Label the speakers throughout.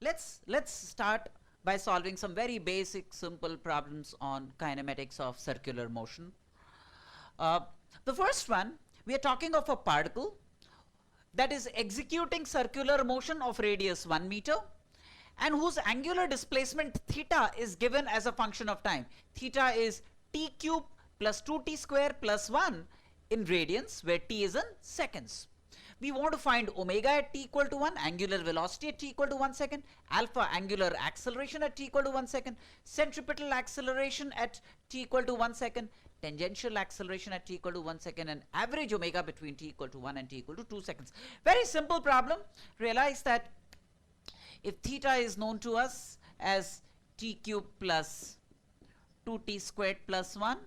Speaker 1: let's start by solving some very basic, simple problems on kinematics of circular motion. The first one, we are talking of a particle that is executing circular motion of radius 1 meter and whose angular displacement theta is given as a function of time. Theta is t cube plus 2t square plus 1 in radians, where t is in seconds. We want to find omega at t equal to 1, angular velocity at t equal to 1 second, alpha angular acceleration at t equal to 1 second, centripetal acceleration at t equal to 1 second, tangential acceleration at t equal to 1 second, and average omega between t equal to 1 and t equal to 2 seconds. Very simple problem. Realize that if theta is known to us as t cube plus 2t squared plus 1,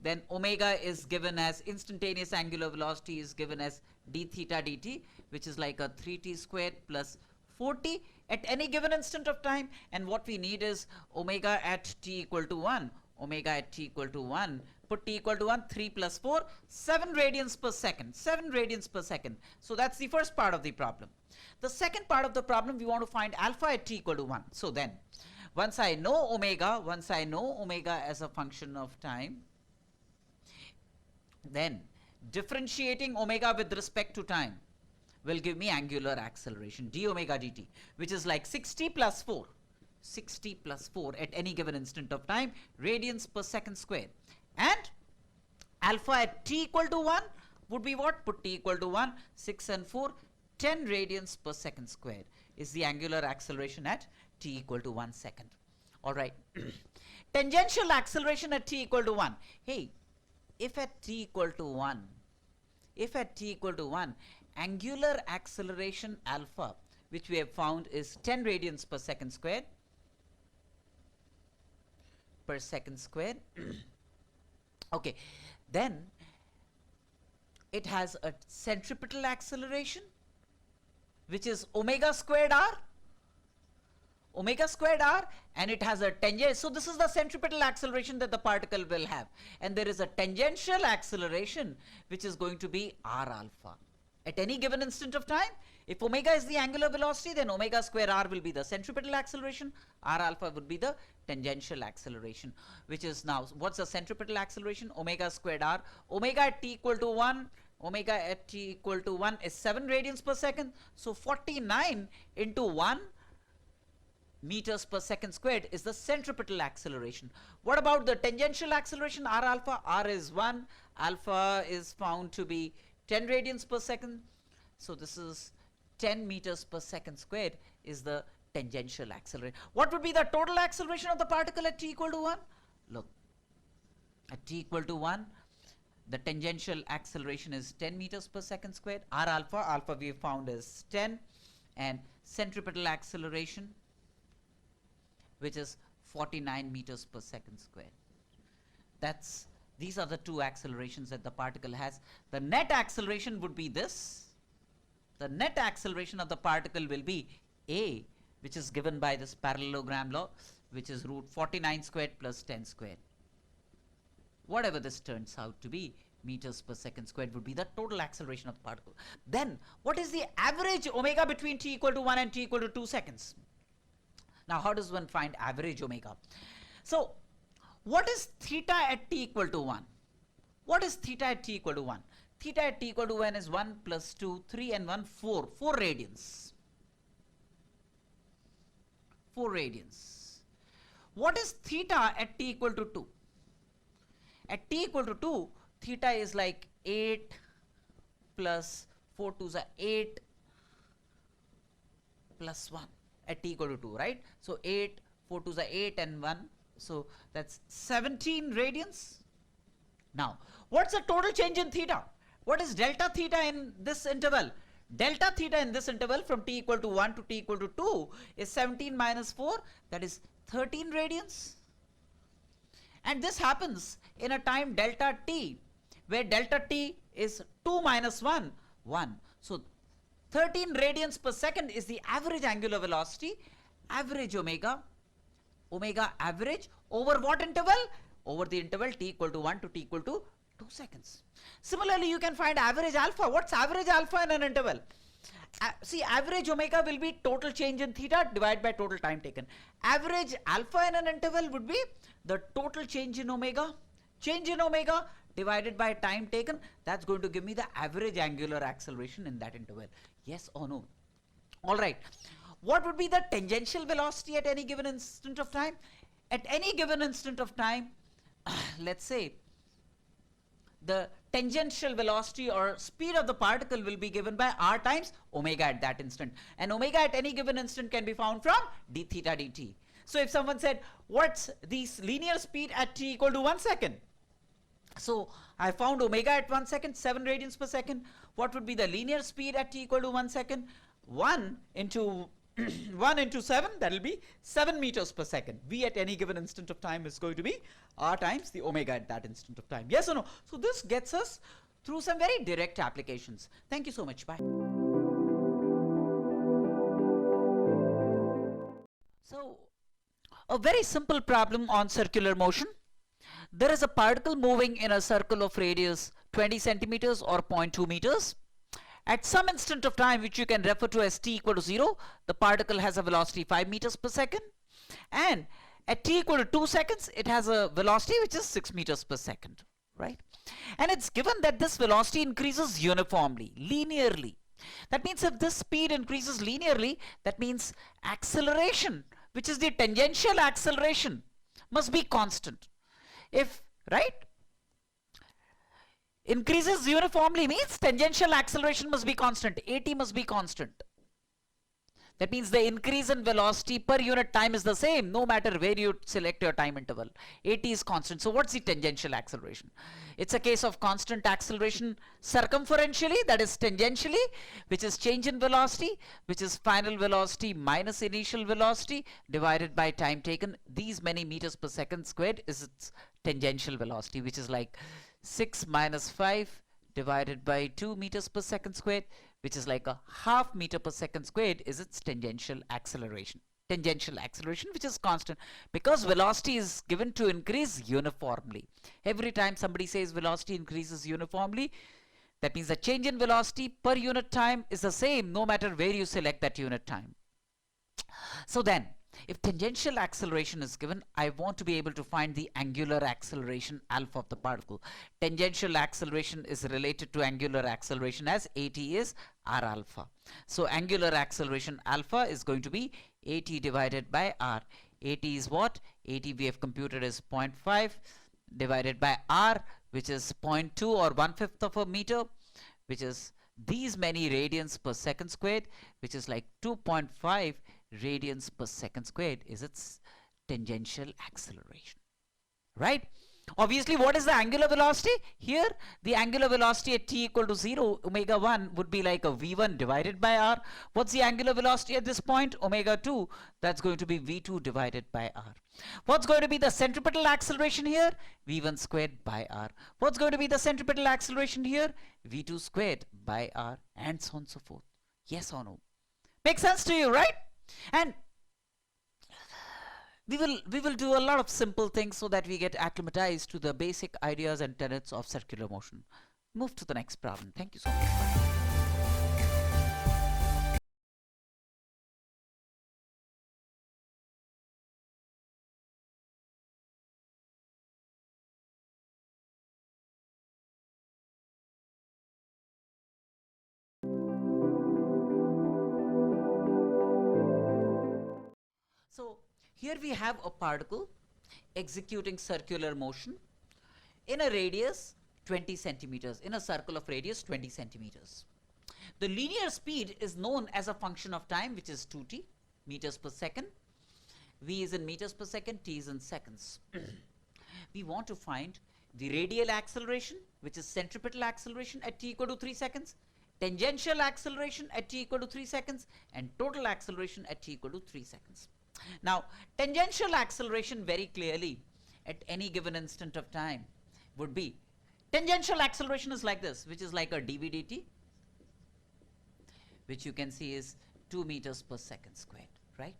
Speaker 1: then omega is given as instantaneous angular velocity is given as d theta dt, which is like a 3t squared plus 4t at any given instant of time. And what we need is omega at t equal to 1. Omega at t equal to 1, put t equal to 1, 3 plus 4, 7 radians per second, 7 radians per second. So that's the first part of the problem. The second part of the problem, we want to find alpha at t equal to 1. So then, once I know omega as a function of time, then differentiating omega with respect to time will give me angular acceleration, d omega dt, which is like 60 plus 4 at any given instant of time, radians per second square. And alpha at t equal to 1 would be what? Put t equal to 1, 6 and 4, 10 radians per second square is the angular acceleration at t equal to 1 second. All right. Tangential acceleration at t equal to 1. Hey, if at t equal to 1, angular acceleration alpha, which we have found is 10 radians per second square, okay, then it has a centripetal acceleration, which is omega squared r, and it has a tangent. So this is the centripetal acceleration that the particle will have, and there is a tangential acceleration which is going to be r alpha at any given instant of time. If omega is the angular velocity, then omega square r will be the centripetal acceleration, r alpha would be the tangential acceleration, which is now, what's the centripetal acceleration? Omega squared r. Omega at t equal to 1, is 7 radians per second. So 49 into 1 meters per second squared is the centripetal acceleration. What about the tangential acceleration, r alpha? R is 1, alpha is found to be 10 radians per second. So this is 10 meters per second squared is the tangential acceleration. What would be the total acceleration of the particle at t equal to 1? Look, at t equal to 1, the tangential acceleration is 10 meters per second squared. R alpha we have found is 10, and centripetal acceleration, which is 49 meters per second squared. These are the two accelerations that the particle has. The net acceleration would be this. The net acceleration of the particle will be a, which is given by this parallelogram law, which is root 49 squared plus 10 squared. Whatever this turns out to be, meters per second squared would be the total acceleration of the particle. Then, what is the average omega between t equal to 1 and t equal to 2 seconds? Now, how does one find average omega? So, what is theta at t equal to 1? What is theta at t equal to 1? Theta at t equal to 1 is 1 plus 2, 3 and 1, 4. 4 radians. 4 radians. What is theta at t equal to 2? At t equal to 2, theta is like 8 plus 4 2s are 8 plus 1 at t equal to 2, right? So 8, 4 2s are 8 and 1. So that's 17 radians. Now, what's the total change in theta? What is delta theta in this interval? Delta theta in this interval from t equal to 1 to t equal to 2 is 17 minus 4, that is 13 radians. And this happens in a time delta t, where delta t is 2 minus 1, 1. So 13 radians per second is the average angular velocity, average omega average over what interval? Over the interval t equal to 1 to t equal to 2 seconds. Similarly, you can find average alpha. What's average alpha in an interval? see, average omega will be total change in theta divided by total time taken. Average alpha in an interval would be the total change in omega divided by time taken. That's going to give me the average angular acceleration in that interval. Yes or no? All right. What would be the tangential velocity at any given instant of time? At any given instant of time, let's say the tangential velocity or speed of the particle will be given by r times omega at that instant. And omega at any given instant can be found from d theta dt. So if someone said, what's the linear speed at t equal to 1 second? So I found omega at 1 second, 7 radians per second. What would be the linear speed at t equal to 1 second? 1 into 1 into 7, that will be 7 meters per second. V at any given instant of time is going to be r times the omega at that instant of time. Yes or no? So this gets us through some very direct applications. Thank you so much. Bye. So a very simple problem on circular motion. There is a particle moving in a circle of radius 20 centimeters or 0.2 meters. At some instant of time, which you can refer to as t equal to 0, the particle has a velocity 5 meters per second. And at t equal to 2 seconds, it has a velocity which is 6 meters per second, right? And it's given that this velocity increases uniformly, linearly. That means if this speed increases linearly, that means acceleration, which is the tangential acceleration, must be constant. If, right? Increases uniformly means tangential acceleration must be constant. AT must be constant. That means the increase in velocity per unit time is the same no matter where you select your time interval. AT is constant. So what's the tangential acceleration? It's a case of constant acceleration circumferentially, that is tangentially, which is change in velocity, which is final velocity minus initial velocity divided by time taken. These many meters per second squared is its tangential velocity, which is like 6 minus 5 divided by 2 meters per second squared, which is like a half meter per second squared, is its tangential acceleration. Tangential acceleration, which is constant because velocity is given to increase uniformly. Every time somebody says velocity increases uniformly, that means the change in velocity per unit time is the same no matter where you select that unit time. So then, if tangential acceleration is given, I want to be able to find the angular acceleration alpha of the particle. Tangential acceleration is related to angular acceleration as AT is r alpha. So angular acceleration alpha is going to be AT divided by r. AT is what? AT we have computed is 0.5 divided by r, which is 0.2 or 1/5 of a meter, which is these many radians per second squared, which is like 2.5 radians per second squared is its tangential acceleration, right? Obviously, what is the angular velocity? Here, the angular velocity at t equal to 0, omega 1 would be like a v1 divided by r. What's the angular velocity at this point? Omega 2, that's going to be v2 divided by r. What's going to be the centripetal acceleration here? v1 squared by r. What's going to be the centripetal acceleration here? v2 squared by r, and so on and so forth. Yes or no? Makes sense to you, right? And we will do a lot of simple things so that we get acclimatized to the basic ideas and tenets of circular motion. Move to the next problem. Thank you so much. So here we have a particle executing circular motion in a radius 20 centimeters, in a circle of radius 20 centimeters. The linear speed is known as a function of time, which is 2t, meters per second. V is in meters per second, t is in seconds. We want to find the radial acceleration, which is centripetal acceleration at t equal to 3 seconds, tangential acceleration at t equal to 3 seconds, and total acceleration at t equal to 3 seconds. Now, tangential acceleration very clearly at any given instant of time would be, tangential acceleration is like this, which is like a dv dt, which you can see is 2 meters per second squared, right?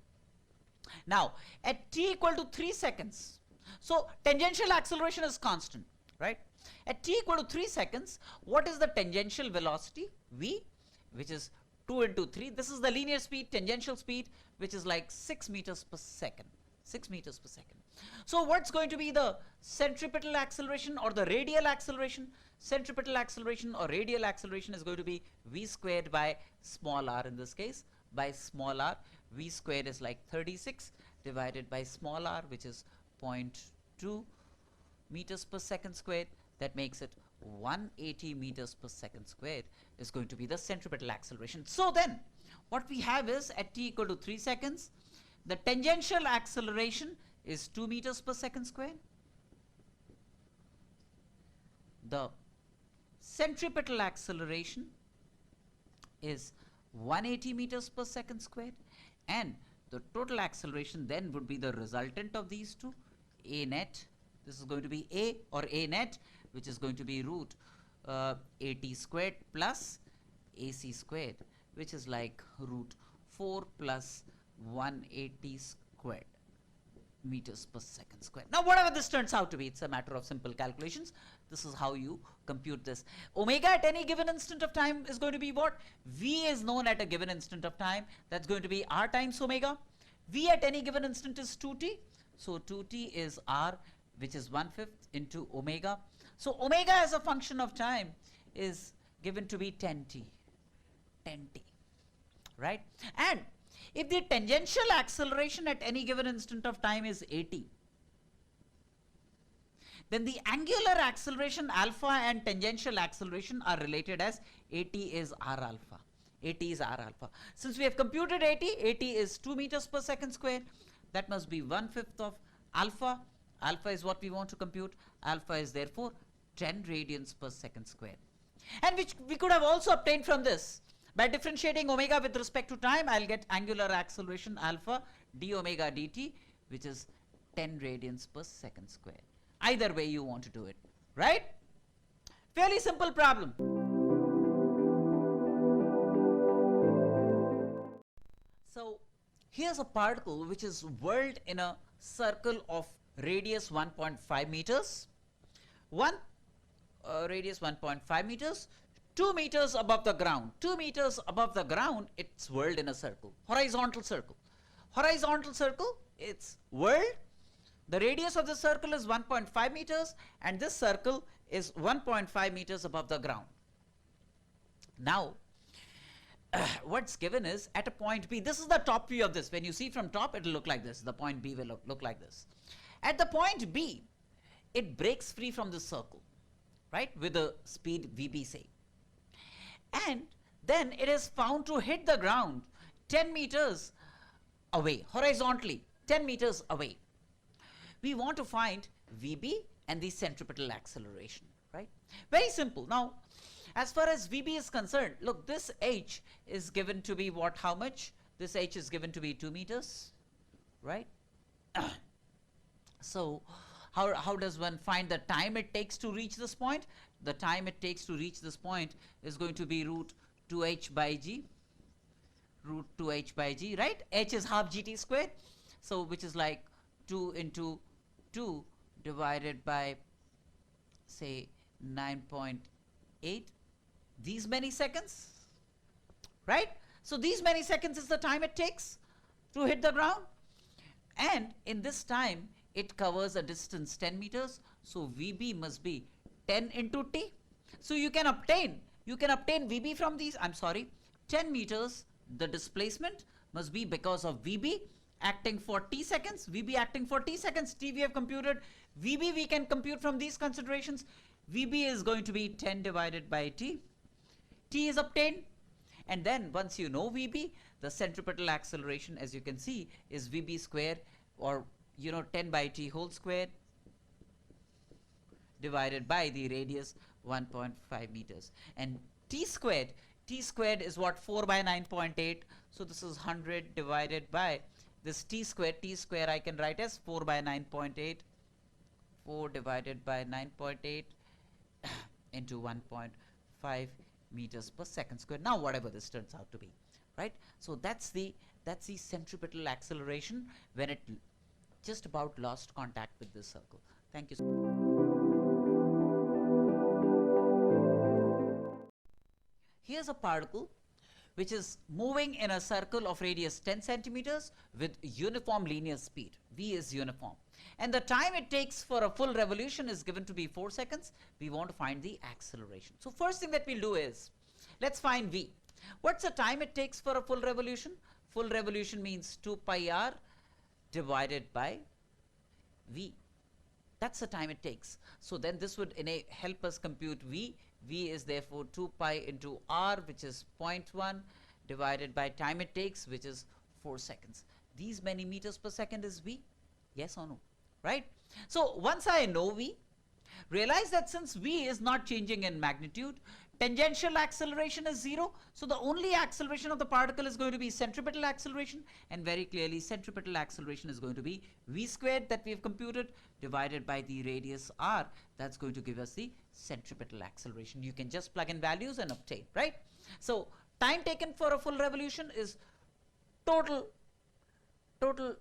Speaker 1: Now, at t equal to 3 seconds, so tangential acceleration is constant, right? At t equal to 3 seconds, what is the tangential velocity? V, which is 2 into 3. This is the linear speed, tangential speed, which is like 6 meters per second. 6 meters per second. So what's going to be the centripetal acceleration or the radial acceleration? Centripetal acceleration or radial acceleration is going to be v squared by small r in this case. By small r, v squared is like 36 divided by small r, which is 0.2 meters per second squared. That makes it 180 meters per second squared is going to be the centripetal acceleration. So then what we have is at t equal to 3 seconds, the tangential acceleration is 2 meters per second squared. The centripetal acceleration is 180 meters per second squared, and the total acceleration then would be the resultant of these two, a net. This is going to be a or a net, which is going to be root at squared plus ac squared, which is like root 4 plus 180 squared meters per second squared. Now whatever this turns out to be, it's a matter of simple calculations. This is how you compute this. Omega at any given instant of time is going to be what? V is known at a given instant of time. That's going to be r times omega. V at any given instant is 2t. So 2t is r, which is 1/5 into omega. So omega as a function of time is given to be 10t. 10t. Right? And if the tangential acceleration at any given instant of time is 80, then the angular acceleration alpha and tangential acceleration are related as at is r alpha. At is r alpha. Since we have computed at is 2 meters per second square, that must be 1/5 of alpha. Alpha is what we want to compute. Alpha is therefore 10 radians per second square. And which we could have also obtained from this. By differentiating omega with respect to time, I'll get angular acceleration alpha d omega dt, which is 10 radians per second square. Either way you want to do it, right? Fairly simple problem. So here's a particle which is whirled in a circle of radius 1.5 meters. Radius 1.5 meters. 2 meters above the ground. 2 meters above the ground, it's whirled in a circle. Horizontal circle. Horizontal circle, it's whirled. The radius of the circle is 1.5 meters and this circle is 1.5 meters above the ground. Now, what's given is at a point B, this is the top view of this. When you see from top, it will look like this. The point B will look like this. At the point B, it breaks free from this circle, right, with a speed VB, say. And then it is found to hit the ground 10 meters away, horizontally, 10 meters away. We want to find VB and the centripetal acceleration, right? Very simple. Now, as far as VB is concerned, look, this h is given to be what, how much? This h is given to be 2 meters, right? So, how does one find the time it takes to reach this point? The time it takes to reach this point is going to be root 2h by g. Root 2h by g, right? H is half gt squared. So, which is like 2 into 2 divided by, say, 9.8. These many seconds, right? So, these many seconds is the time it takes to hit the ground. And in this time, it covers a distance 10 meters. So, VB must be 10 into t. So, you can obtain VB from these, 10 meters, the displacement must be because of VB acting for t seconds, VB acting for t seconds, t we have computed, VB we can compute from these considerations. VB is going to be 10 divided by t. T is obtained, and then once you know VB, the centripetal acceleration, as you can see, is VB square, or 10 by t whole square divided by the radius 1.5 meters. And t squared is what, 4 by 9.8. So this is 100 divided by this t square I can write as 4 by 9.8. 4 divided by 9.8 into 1.5 meters per second square. Now whatever this turns out to be, right? So that's the centripetal acceleration when it just about lost contact with this circle. Thank you. Here's a particle which is moving in a circle of radius 10 centimeters with uniform linear speed. V is uniform. And the time it takes for a full revolution is given to be 4 seconds. We want to find the acceleration. So first thing that we'll do is, let's find V. What's the time it takes for a full revolution? Full revolution means 2 pi r divided by V. That's the time it takes. So then this would help us compute V. V is therefore 2 pi into r, which is 0.1, divided by time it takes, which is 4 seconds. These many meters per second is V? Yes or no? Right? So once I know V, realize that since V is not changing in magnitude, tangential acceleration is 0. So the only acceleration of the particle is going to be centripetal acceleration, and very clearly centripetal acceleration is going to be V squared that we have computed divided by the radius r. That's going to give us the centripetal acceleration. You can just plug in values and obtain, right? So time taken for a full revolution is total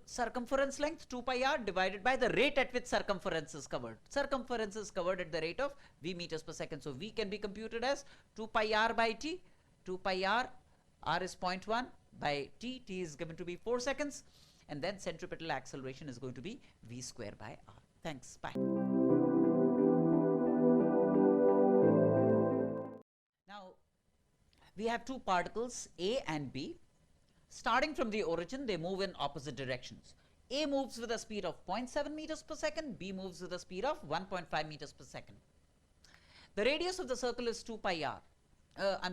Speaker 1: circumference length 2 pi r divided by the rate at which circumference is covered. Circumference is covered at the rate of V meters per second. So V can be computed as 2 pi r by t. 2 pi r is 0.1 by t. T is given to be 4 seconds. And then centripetal acceleration is going to be V square by r. Thanks. Bye. Now, we have two particles A and B. Starting from the origin, they move in opposite directions. A moves with a speed of 0.7 meters per second, B moves with a speed of 1.5 meters per second. The radius of the circle is 2 pi r.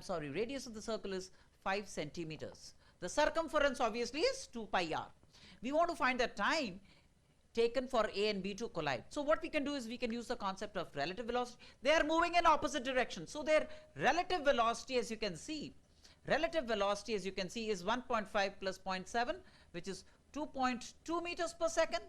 Speaker 1: Radius of the circle is 5 centimeters. The circumference obviously is 2 pi r. We want to find the time taken for A and B to collide. So what we can do is we can use the concept of relative velocity. They are moving in opposite directions. So their relative velocity, as you can see, is 1.5 plus 0.7, which is 2.2 meters per second.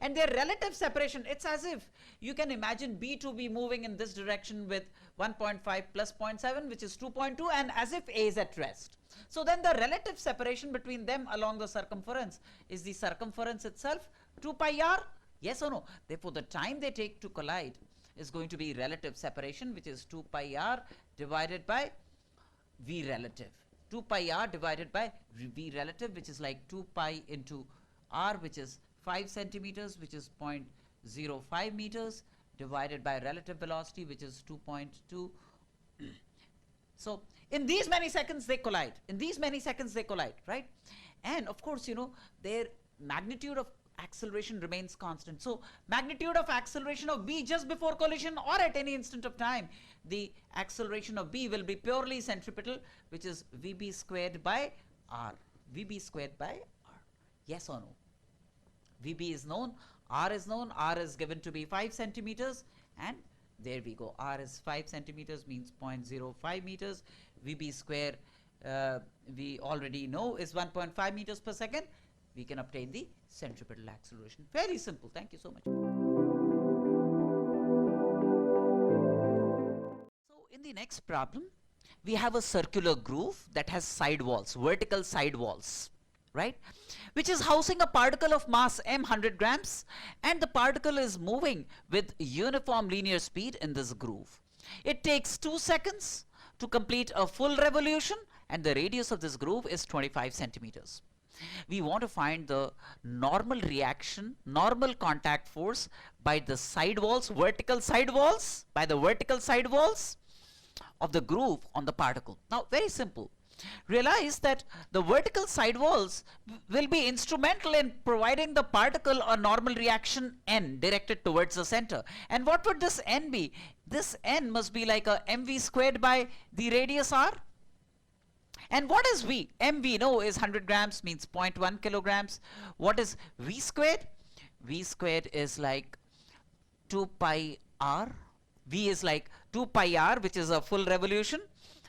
Speaker 1: And their relative separation, it's as if you can imagine B to be moving in this direction with 1.5 plus 0.7, which is 2.2, and as if A is at rest. So then the relative separation between them along the circumference is the circumference itself, 2 pi r, yes or no? Therefore, the time they take to collide is going to be relative separation, which is 2 pi r divided by V relative. 2 pi r divided by V relative, which is like 2 pi into r, which is 5 centimeters, which is 0.05 meters, divided by relative velocity, which is 2.2. So in these many seconds they collide. Right? And of course, their magnitude of acceleration remains constant. So magnitude of acceleration of B just before collision or at any instant of time, the acceleration of B will be purely centripetal, which is Vb squared by r. Yes or no? Vb is known, r is known, r is given to be 5 centimeters, and there we go. R is 5 centimeters, means 0.05 meters. Vb square we already know is 1.5 meters per second. We can obtain the centripetal acceleration. Very simple. Thank you so much. So in the next problem, we have a circular groove that has sidewalls, vertical sidewalls, right? Which is housing a particle of mass m 100 grams, and the particle is moving with uniform linear speed in this groove. It takes 2 seconds to complete a full revolution, and the radius of this groove is 25 centimeters. We want to find the normal reaction, normal contact force by the sidewalls, vertical sidewalls of the groove on the particle. Now, very simple. Realize that the vertical sidewalls will be instrumental in providing the particle a normal reaction n directed towards the center. And what would this n be? This n must be like a mv squared by the radius r. And what is V? M we know is 100 grams, means 0.1 kilograms. What is V squared? V squared is like 2 pi r. V is like 2 pi r, which is a full revolution,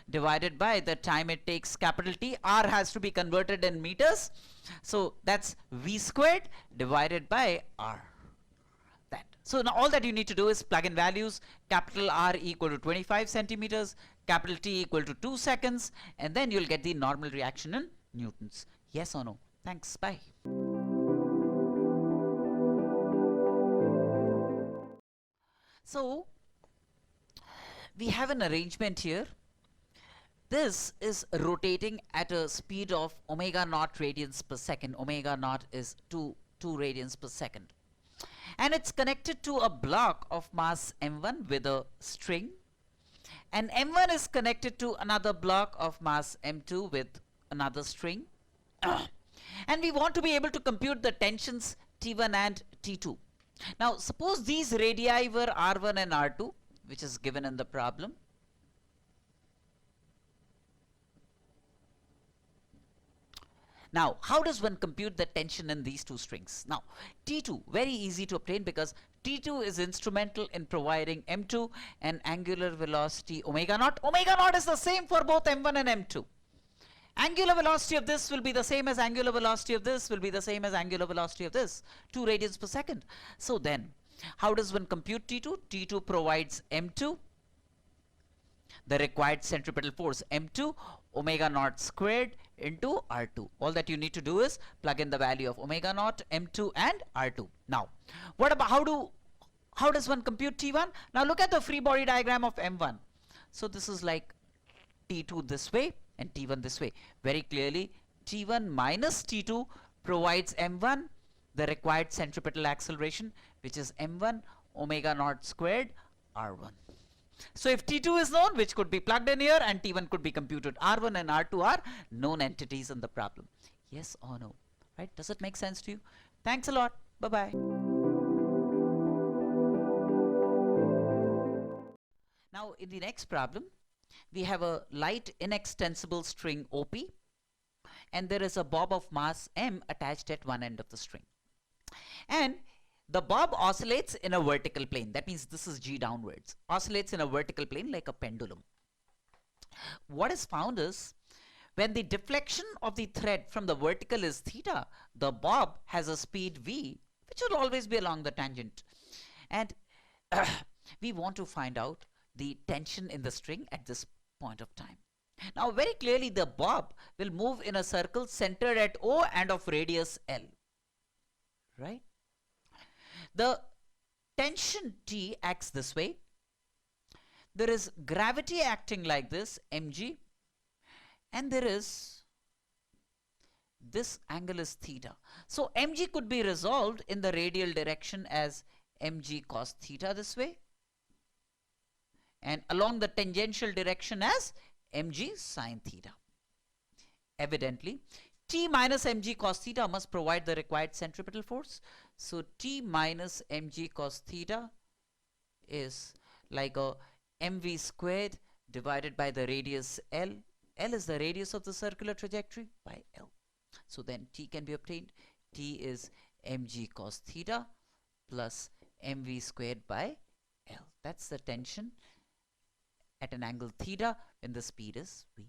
Speaker 1: divided by the time it takes capital T. R has to be converted in meters. So that's V squared divided by R. That. So now all that you need to do is plug in values. Capital R equal to 25 centimeters. Capital T equal to 2 seconds, and then you'll get the normal reaction in newtons. Yes or no? Thanks. Bye. So we have an arrangement here This is rotating at a speed of omega naught radians per second. Omega naught is 2 radians per second. And it's connected to a block of mass m1 with a string. And m1 is connected to another block of mass m2 with another string. And we want to be able to compute the tensions T1 and T2. Now, suppose these radii were R1 and R2, which is given in the problem. Now, how does one compute the tension in these two strings? Now, T2, very easy to obtain because T2 is instrumental in providing M2 an angular velocity omega naught. Omega naught is the same for both M1 and M2. Angular velocity of this will be the same as angular velocity of this, will be the same as angular velocity of this, 2 radians per second. So then, how does one compute T2? T2 provides M2, the required centripetal force M2, omega naught squared into R2. All that you need to do is plug in the value of omega naught, M2 and R2. Now, what about how does one compute T1? Now look at the free body diagram of M1. So this is like T2 this way and T1 this way. Very clearly, T1 minus T2 provides M1 the required centripetal acceleration, which is M1 omega naught squared R1. So if T2 is known, which could be plugged in here, and T1 could be computed, R1 and R2 are known entities in the problem. Yes or no? Right? Does it make sense to you? Thanks a lot. Bye-bye. Now in the next problem, we have a light inextensible string OP, and there is a bob of mass m attached at one end of the string. And the bob oscillates in a vertical plane. That means this is G downwards. Oscillates in a vertical plane like a pendulum. What is found is when the deflection of the thread from the vertical is theta, the bob has a speed v, which will always be along the tangent. And we want to find out the tension in the string at this point of time. Now very clearly the bob will move in a circle centered at O and of radius L. Right? The tension T acts this way. There is gravity acting like this, mg, and there is this angle is theta. So mg could be resolved in the radial direction as mg cos theta this way, and along the tangential direction as mg sin theta. Evidently, T minus mg cos theta must provide the required centripetal force. So T minus mg cos theta is like a mv squared divided by the radius L. L is the radius of the circular trajectory by L. So then T can be obtained. T is mg cos theta plus mv squared by L. That's the tension at an angle theta when the speed is v.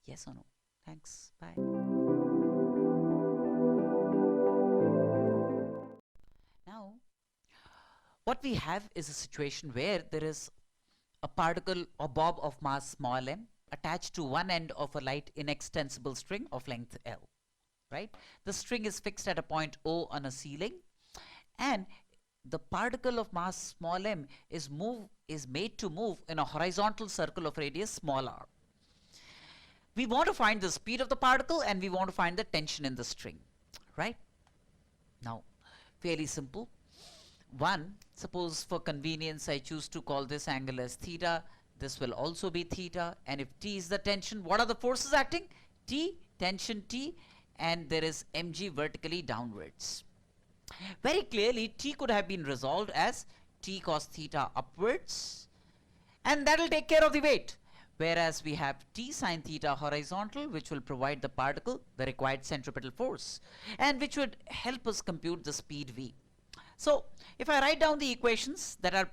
Speaker 1: Yes or no? Thanks. Bye. Now, what we have is a situation where there is a particle or bob of mass small m attached to one end of a light inextensible string of length L. Right? The string is fixed at a point O on a ceiling, and the particle of mass small m is made to move in a horizontal circle of radius small r. We want to find the speed of the particle and we want to find the tension in the string. Right? Now, fairly simple. One, suppose for convenience I choose to call this angle as theta. This will also be theta, and if T is the tension, what are the forces acting? T, tension T, and there is mg vertically downwards. Very clearly T could have been resolved as T cos theta upwards, and that will take care of the weight. Whereas we have T sin theta horizontal, which will provide the particle the required centripetal force, and which would help us compute the speed v. So if I write down the equations that are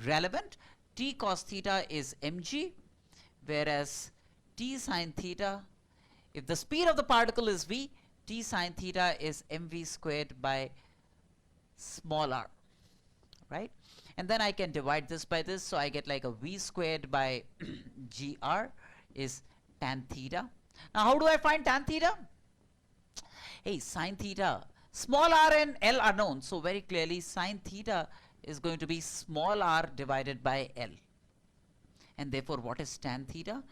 Speaker 1: relevant, T cos theta is mg, whereas T sin theta, if the speed of the particle is v, T sin theta is mv squared by small r. Right? And then I can divide this by this, so I get like a v squared by gr is tan theta. Now how do I find tan theta? Hey, sin theta, small r and L are known, so very clearly sin theta is going to be small r divided by L. And therefore what is tan theta?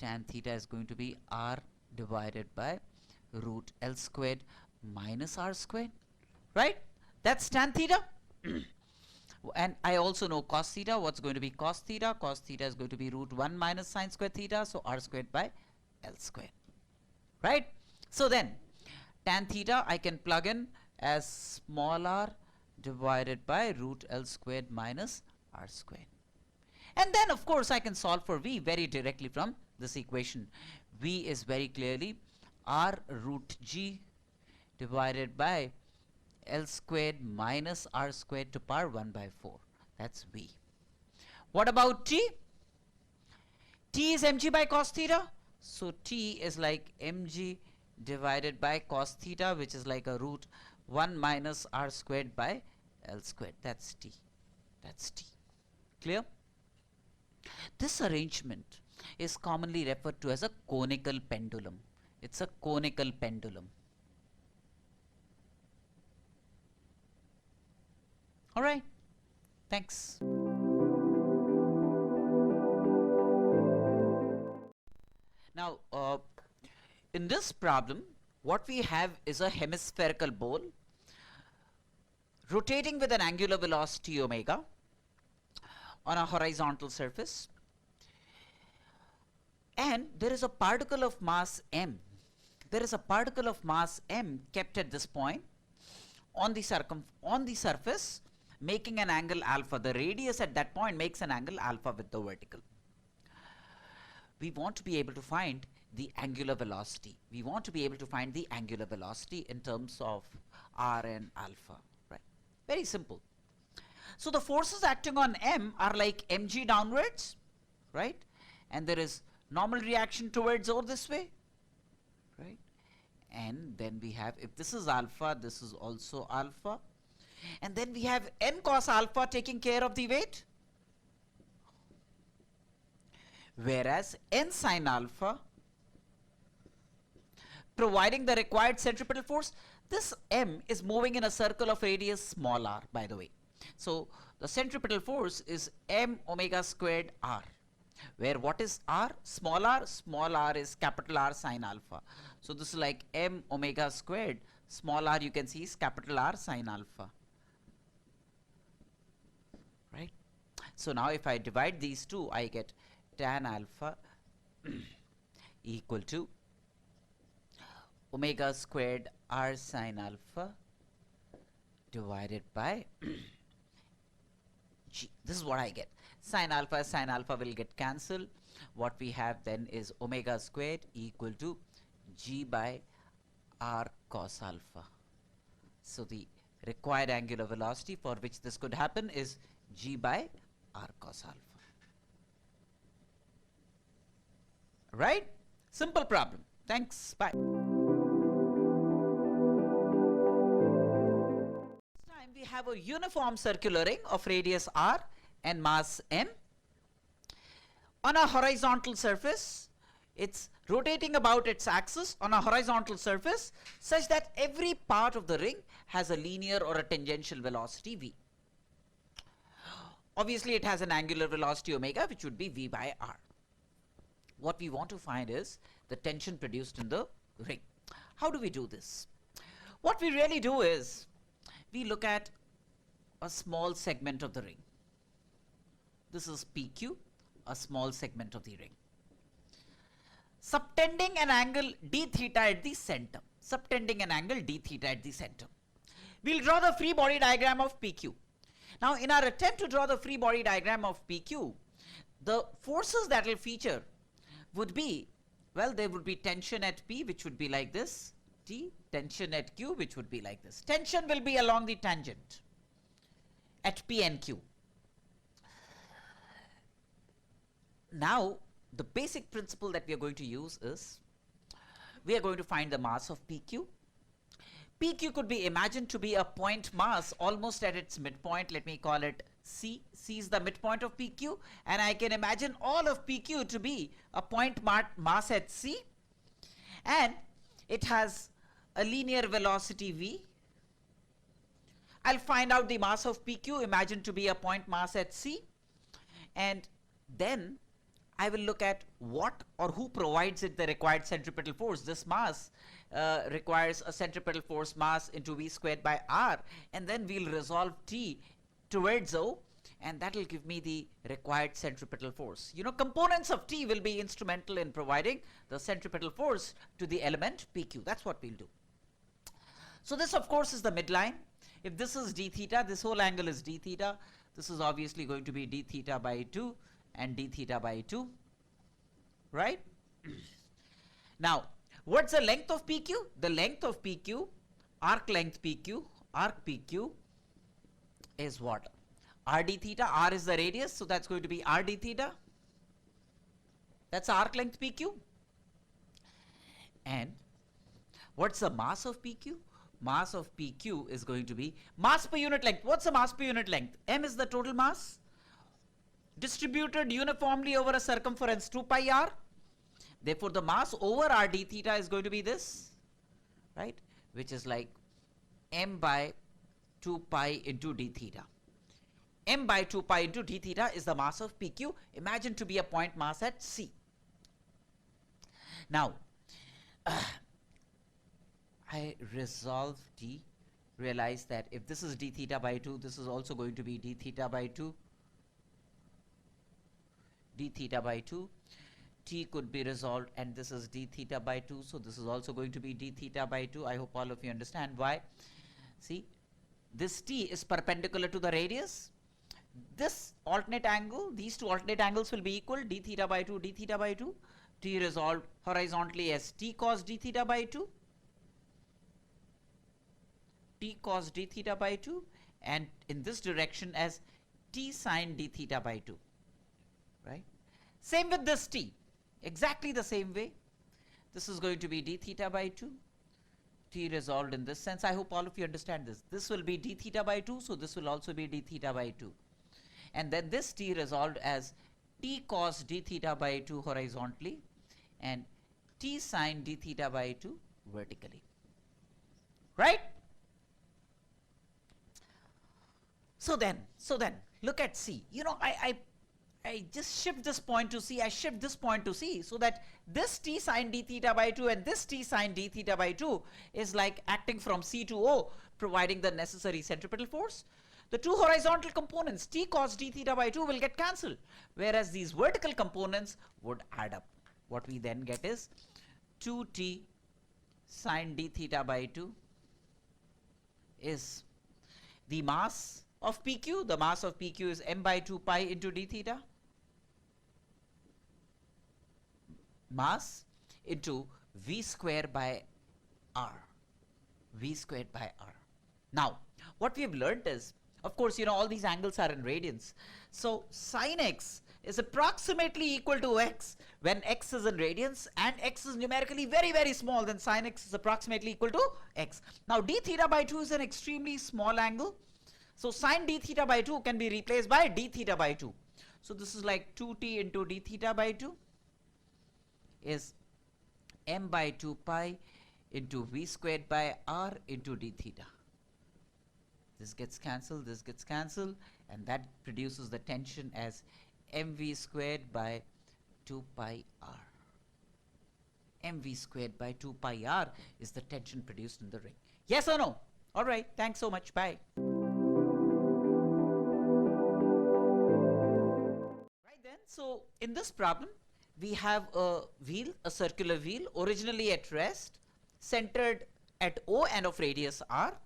Speaker 1: tan theta is going to be r divided by root L squared minus r squared, right? That's tan theta. And I also know cos theta. What's going to be cos theta? Cos theta is going to be root 1 minus sine square theta, so r squared by L squared, right? So then tan theta I can plug in as small r divided by root L squared minus r squared. And then of course I can solve for v very directly from this equation. V is very clearly r root g divided by L squared minus r squared to power 1 by 4. That's v. What about t? T is mg by cos theta. So t is like mg divided by cos theta, which is like a root 1 minus r squared by L squared. That's t. That's t. Clear? This arrangement is commonly referred to as a conical pendulum. It's a conical pendulum. All right. Thanks. Now, in this problem, what we have is a hemispherical bowl rotating with an angular velocity omega on a horizontal surface, and there is a particle of mass m. There is a particle of mass m kept at this point on the surface, making an angle alpha. The radius at that point makes an angle alpha with the vertical. We want to be able to find the angular velocity. We want to be able to find the angular velocity in terms of r and alpha, right? Very simple. So the forces acting on m are like mg downwards, right? And there is normal reaction towards O this way, right? And then we have, if this is alpha, this is also alpha. And then we have n cos alpha taking care of the weight, whereas n sin alpha providing the required centripetal force. This m is moving in a circle of radius small r, by the way. So the centripetal force is m omega squared r, where what is r? Small r. Small r is capital R sin alpha. So this is like m omega squared. Small r you can see is capital R sin alpha. Right? So now if I divide these two, I get tan alpha equal to omega squared r sin alpha divided by g. This is what I get. Sin alpha will get cancelled. What we have then is omega squared equal to g by r cos alpha. So the required angular velocity for which this could happen is g by r cos alpha. Right? Simple problem. Thanks. Bye. This time we have a uniform circular ring of radius r and mass m. On a horizontal surface, it's rotating about its axis on a horizontal surface such that every part of the ring has a linear or a tangential velocity v. Obviously, it has an angular velocity omega, which would be v by r. What we want to find is the tension produced in the ring. How do we do this? What we really do is we look at a small segment of the ring. This is PQ, a small segment of the ring. Subtending an angle d theta at the center. Subtending an angle d theta at the center. We'll draw the free body diagram of PQ. Now, in our attempt to draw the free body diagram of PQ, the forces that will feature would be, well, there would be tension at P, which would be like this, T, tension at Q, which would be like this. Tension will be along the tangent at P and Q. Now, the basic principle that we are going to use is, we are going to find the mass of PQ. PQ could be imagined to be a point mass almost at its midpoint. Let me call it C. C is the midpoint of PQ, and I can imagine all of PQ to be a point mass at C, and it has a linear velocity v. I'll find out the mass of PQ imagined to be a point mass at C, and then I will look at what or who provides it the required centripetal force. This mass requires a centripetal force mass into v squared by r, and then we'll resolve T towards O, and that will give me the required centripetal force. You know, components of T will be instrumental in providing the centripetal force to the element PQ. That's what we'll do. So this, of course, is the midline. If this is d theta, this whole angle is d theta. This is obviously going to be d theta by 2 and d theta by 2, right? Now, what's the length of PQ? The length of PQ, arc length PQ, arc PQ is what? R d theta. R is the radius, so that's going to be r d theta. That's arc length PQ. And what's the mass of PQ? Mass of PQ is going to be mass per unit length. What's the mass per unit length? M is the total mass distributed uniformly over a circumference 2 pi r. Therefore, the mass over r d theta is going to be this, right? Which is like m by 2 pi into d theta. M by 2 pi into d theta is the mass of PQ, imagined to be a point mass at C. Now, I resolve T, realize that if this is d theta by 2, this is also going to be d theta by 2, d theta by 2. T could be resolved, and this is d theta by 2, so this is also going to be d theta by 2. I hope all of you understand why. See, this T is perpendicular to the radius. This alternate angle, these two alternate angles will be equal, d theta by 2, d theta by 2. T resolved horizontally as T cos d theta by 2. T cos d theta by 2, and in this direction as T sin d theta by 2, right? Same with this T, exactly the same way. This is going to be d theta by 2, T resolved in this sense. I hope all of you understand this. This will be d theta by 2, so this will also be d theta by 2. And then this T resolved as T cos d theta by 2 horizontally and T sin d theta by 2 vertically, right? So then, look at C. You know, I just shift this point to C, I shift this point to C, so that this T sin d theta by 2 and this T sin d theta by 2 is like acting from C to O, providing the necessary centripetal force. The two horizontal components, T cos d theta by 2, will get cancelled, whereas these vertical components would add up. What we then get is 2T sin d theta by 2 is the mass of PQ. The mass of PQ is m by 2 pi into d theta, mass into v square by r, v squared by r. Now, what we have learned is, of course, you know, all these angles are in radians. So sin x is approximately equal to x when x is in radians and x is numerically very, very small, then sin x is approximately equal to x. Now, d theta by 2 is an extremely small angle. So sin d theta by 2 can be replaced by d theta by 2. So this is like 2t into d theta by 2 is m by 2 pi into v squared by r into d theta. This gets cancelled, this gets cancelled, and that produces the tension as mv squared by 2 pi r. mv squared by 2 pi r is the tension produced in the ring. Yes or no? All right, thanks so much. Bye. So in this problem, we have a wheel, a circular wheel, originally at rest, centered at O and of radius r,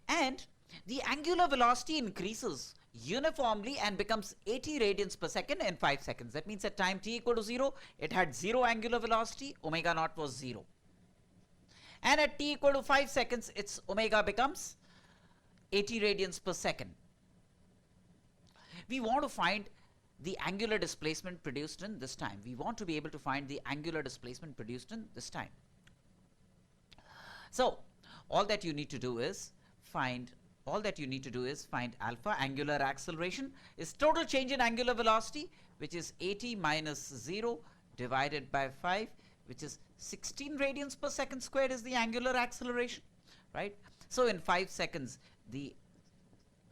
Speaker 1: and the angular velocity increases uniformly and becomes 80 radians per second in 5 seconds. That means at time t equal to 0, it had 0 angular velocity, omega naught was 0. And at t equal to 5 seconds, its omega becomes 80 radians per second. We want to find the angular displacement produced in this time. We want to be able to find the angular displacement produced in this time. So all that you need to do is find alpha. Angular acceleration is total change in angular velocity, which is 80 minus 0 divided by 5, which is 16 radians per second squared is the angular acceleration, right? So in 5 seconds, the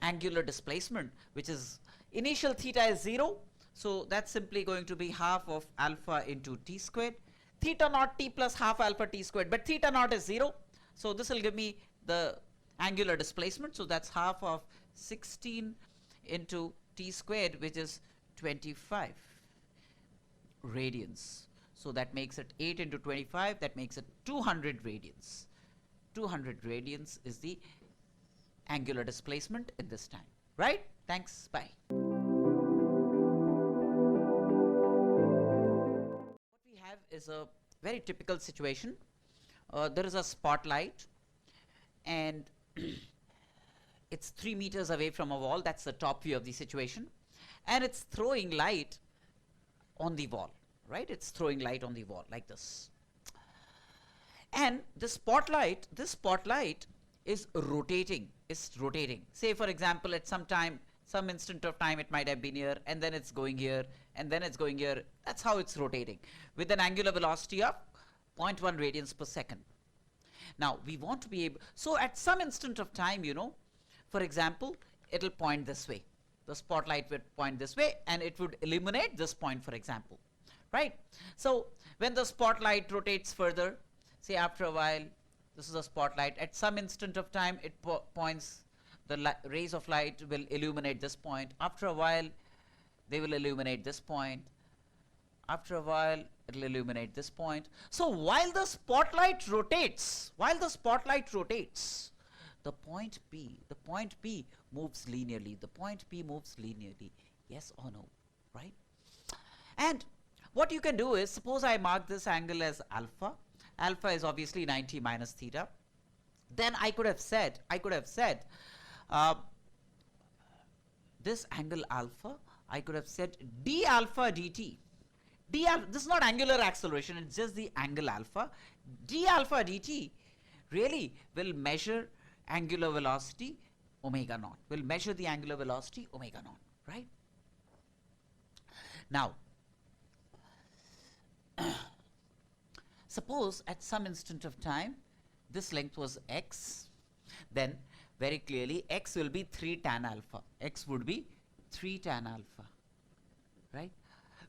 Speaker 1: angular displacement, which is initial theta is 0, So that's simply going to be half of alpha into t squared. Theta naught t plus half alpha t squared, but theta naught is 0. So this will give me the angular displacement. So that's half of 16 into t squared, which is 25 radians. So that makes it 8 into 25, that makes it 200 radians. 200 radians is the angular displacement in this time. Right? Thanks. Bye. What we have is a very typical situation. There is a spotlight and it's 3 meters away from a wall. That's the top view of the situation. And it's throwing light on the wall, right? It's throwing light on the wall like this. And the spotlight, this spotlight is rotating. It's rotating. Say, for example, at some time, some instant of time, it might have been here, and then it's going here, and then it's going here. That's how it's rotating with an angular velocity of 0.1 radians per second. Now, we want to be able, so at some instant of time, you know, for example, it'll point this way. The spotlight would point this way, and it would illuminate this point, for example, right? So when the spotlight rotates further, say after a while, this is a spotlight, at some instant of time, it points, the rays of light will illuminate this point. After a while, they will illuminate this point. After a while, it will illuminate this point. So while the spotlight rotates, the point P moves linearly. The point P moves linearly. Yes or no, right? And what you can do is, suppose I mark this angle as alpha. Alpha is obviously 90 minus theta. Then I could have said, this angle alpha, I could have said d alpha dt. This is not angular acceleration, it's just the angle alpha. D alpha dt really will measure angular velocity omega naught, will measure the angular velocity omega naught, right? Now, suppose at some instant of time, this length was x, then very clearly x will be 3 tan alpha. X would be 3 tan alpha, right?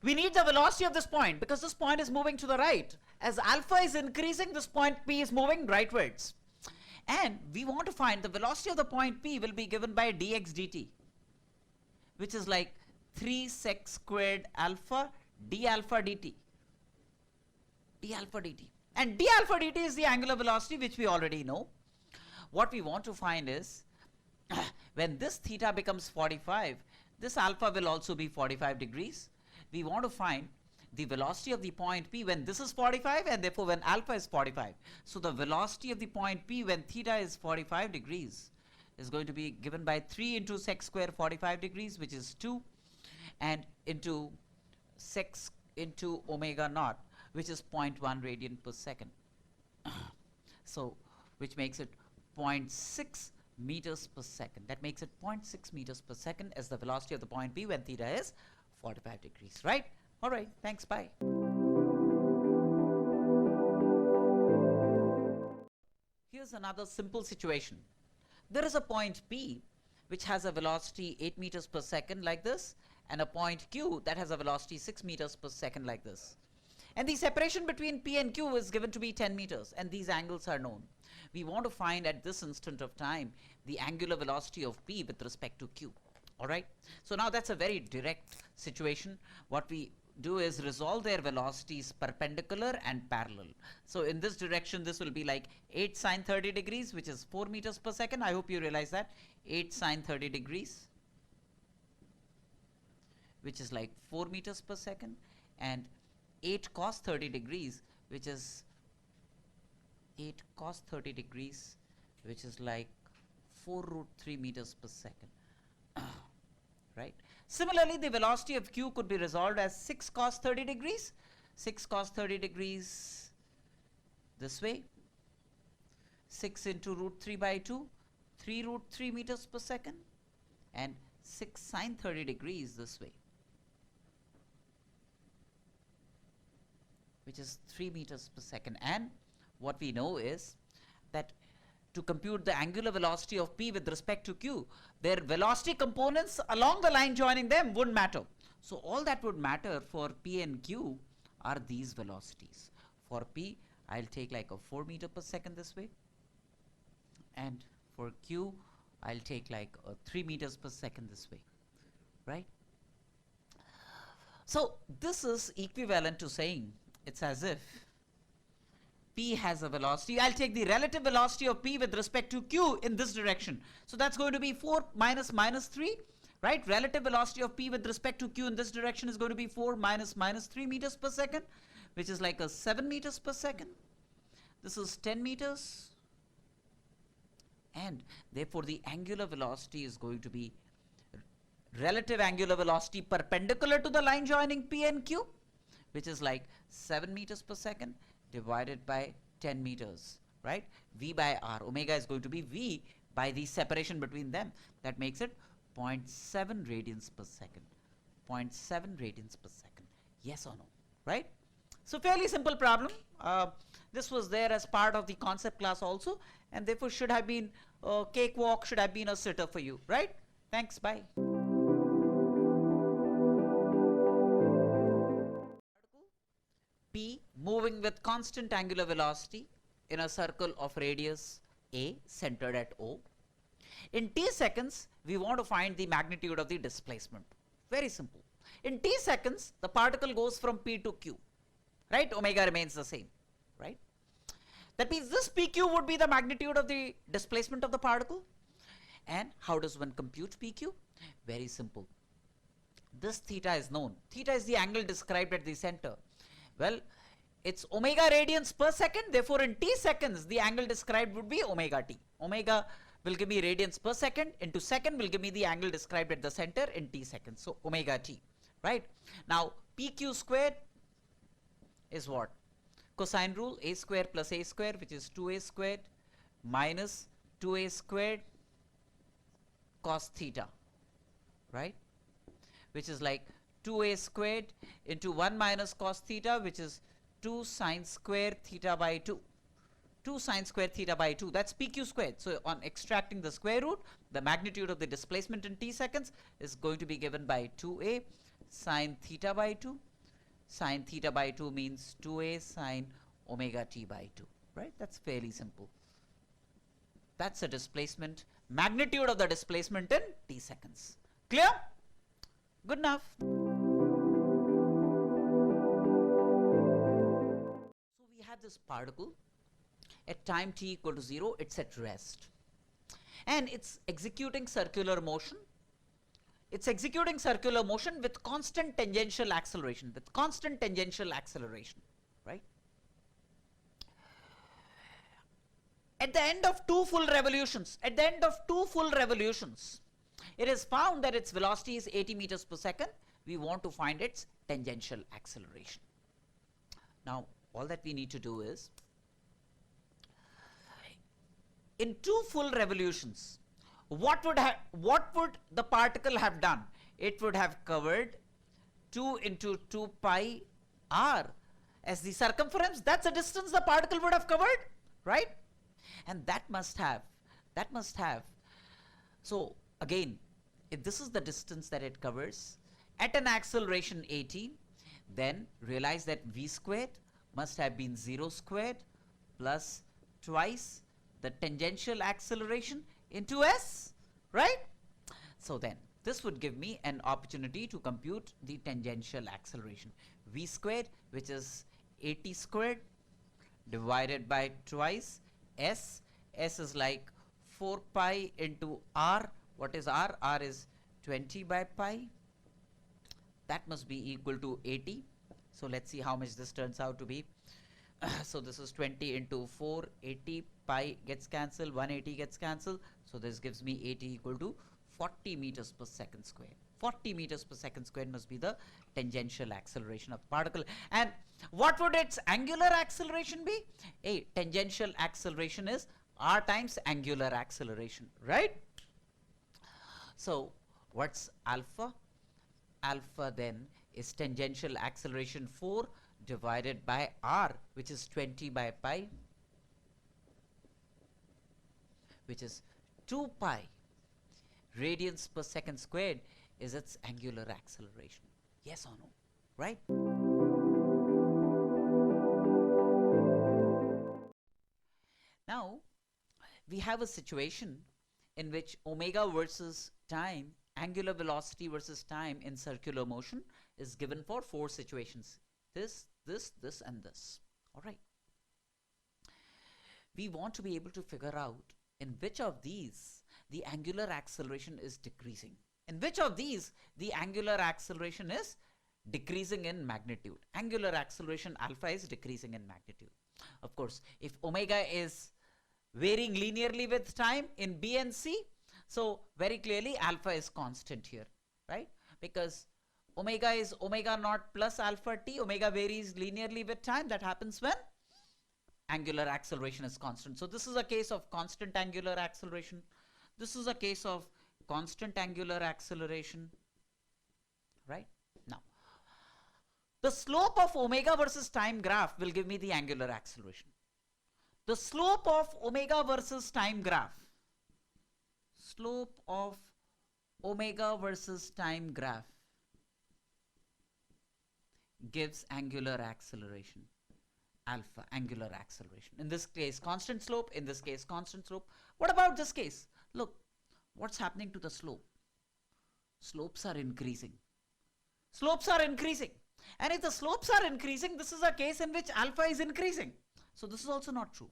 Speaker 1: We need the velocity of this point because this point is moving to the right. As alpha is increasing, this point P is moving rightwards. And we want to find the velocity of the point P will be given by dx dt, which is like 3 sec squared alpha d alpha dt. D alpha dt. And d alpha dt is the angular velocity, which we already know. What we want to find is, when this theta becomes 45, this alpha will also be 45 degrees. We want to find the velocity of the point P when this is 45 and therefore when alpha is 45. So the velocity of the point P when theta is 45 degrees is going to be given by 3 into sec square 45 degrees, which is 2, and into sec into omega naught, which is 0.1 radian per second. So which makes it 0.6 meters per second. That makes it 0.6 meters per second as the velocity of the point P when theta is 45 degrees, right? All right, thanks, bye. Here's another simple situation. There is a point P which has a velocity 8 meters per second like this, and a point Q that has a velocity 6 meters per second like this. And the separation between P and Q is given to be 10 meters, and these angles are known. We want to find at this instant of time the angular velocity of P with respect to Q. All right, so now that's a very direct situation. What we do is resolve their velocities perpendicular and parallel. So in this direction, this will be like 8 sine 30 degrees, which is 4 meters per second. I hope you realize that. 8 sine 30 degrees, which is like 4 meters per second, and 8 cos 30 degrees, which is 8 cos 30 degrees, which is like 4 root 3 meters per second. Right? Similarly, the velocity of Q could be resolved as 6 cos 30 degrees, 6 cos 30 degrees this way, 6 into root 3 by 2, 3 root 3 meters per second, and 6 sine 30 degrees this way, which is 3 meters per second. And what we know is that to compute the angular velocity of P with respect to Q, their velocity components along the line joining them wouldn't matter. So all that would matter for P and Q are these velocities. For P, I'll take like a 4 meter per second this way, and for Q, I'll take like a 3 meters per second this way, right? So this is equivalent to saying, it's as if P has a velocity. I'll take the relative velocity of P with respect to Q in this direction. So that's going to be 4 minus minus 3, right? Relative velocity of P with respect to Q in this direction is going to be 4 minus minus 3 meters per second, which is like a 7 meters per second. This is 10 meters. And therefore the angular velocity is going to be relative angular velocity perpendicular to the line joining P and Q, which is like 7 meters per second divided by 10 meters, right? V by R. Omega is going to be V by the separation between them. That makes it 0.7 radians per second. 0.7 radians per second. Yes or no, right? So fairly simple problem. This was there as part of the concept class also, and therefore should have been a cakewalk, should have been a sitter for you, right? Thanks, bye. P moving with constant angular velocity in a circle of radius A centered at O. In t seconds, we want to find the magnitude of the displacement. Very simple. In t seconds, the particle goes from P to Q, right? Omega remains the same, right? That means this PQ would be the magnitude of the displacement of the particle. And how does one compute PQ? Very simple. This theta is known. Theta is the angle described at the center. Well, it's omega radians per second. Therefore, in t seconds, the angle described would be omega t. Omega will give me radians per second. Into second will give me the angle described at the center in t seconds. So, omega t, right? Now, PQ squared is what? Cosine rule, a square plus a square, which is 2a squared minus 2a squared cos theta, right? Which is like 2a squared into 1 minus cos theta, which is 2 sine square theta by 2. 2 sine square theta by 2, that's PQ squared. So on extracting the square root, the magnitude of the displacement in t seconds is going to be given by 2a sine theta by 2. Sine theta by 2 means 2a sine omega t by 2, right? That's fairly simple. That's a displacement, magnitude of the displacement in t seconds. Clear? Good enough. So we have this particle at time t equal to 0, it's at rest. And it's executing circular motion. It's executing circular motion with constant tangential acceleration, right? At the end of two full revolutions, it is found that its velocity is 80 meters per second. We want to find its tangential acceleration. Now, all that we need to do is, in 2 full revolutions, what would the particle have done? It would have covered 2 into 2 pi r as the circumference. That's the distance the particle would have covered, right? And that must have. So again, if this is the distance that it covers at an acceleration 80, then realize that v squared must have been 0 squared plus twice the tangential acceleration into s, right? So then this would give me an opportunity to compute the tangential acceleration. V squared, which is 80 squared divided by twice s. S is like 4 pi into r. What is r? R is 20 by pi. That must be equal to 80. So let's see how much this turns out to be. So this is 20 into 4, 80 pi gets cancelled, 180 gets cancelled. So this gives me 80 equal to 40 meters per second squared. 40 meters per second squared must be the tangential acceleration of the particle. And what would its angular acceleration be? A tangential acceleration is r times angular acceleration, right? So what's alpha? Alpha then is tangential acceleration 4 divided by r, which is 20 by pi, which is 2 pi radians per second squared is its angular acceleration. Yes or no? Right? Now, we have a situation in which omega versus time, angular velocity versus time in circular motion is given for 4 situations. This, and this. All right. We want to be able to figure out in which of these the angular acceleration is decreasing. In which of these the angular acceleration is decreasing in magnitude. Angular acceleration alpha is decreasing in magnitude. Of course, if omega is varying linearly with time in B and C, so very clearly alpha is constant here, right? Because omega is omega naught plus alpha t. Omega varies linearly with time. That happens when angular acceleration is constant. So this is a case of constant angular acceleration. This is a case of constant angular acceleration, right? Now, the slope of omega versus time graph will give me the angular acceleration. The slope of omega versus time graph, slope of omega versus time graph gives angular acceleration, alpha, angular acceleration. In this case, constant slope. In this case, constant slope. What about this case? Look, what's happening to the slope? Slopes are increasing. Slopes are increasing. And if the slopes are increasing, this is a case in which alpha is increasing. So this is also not true.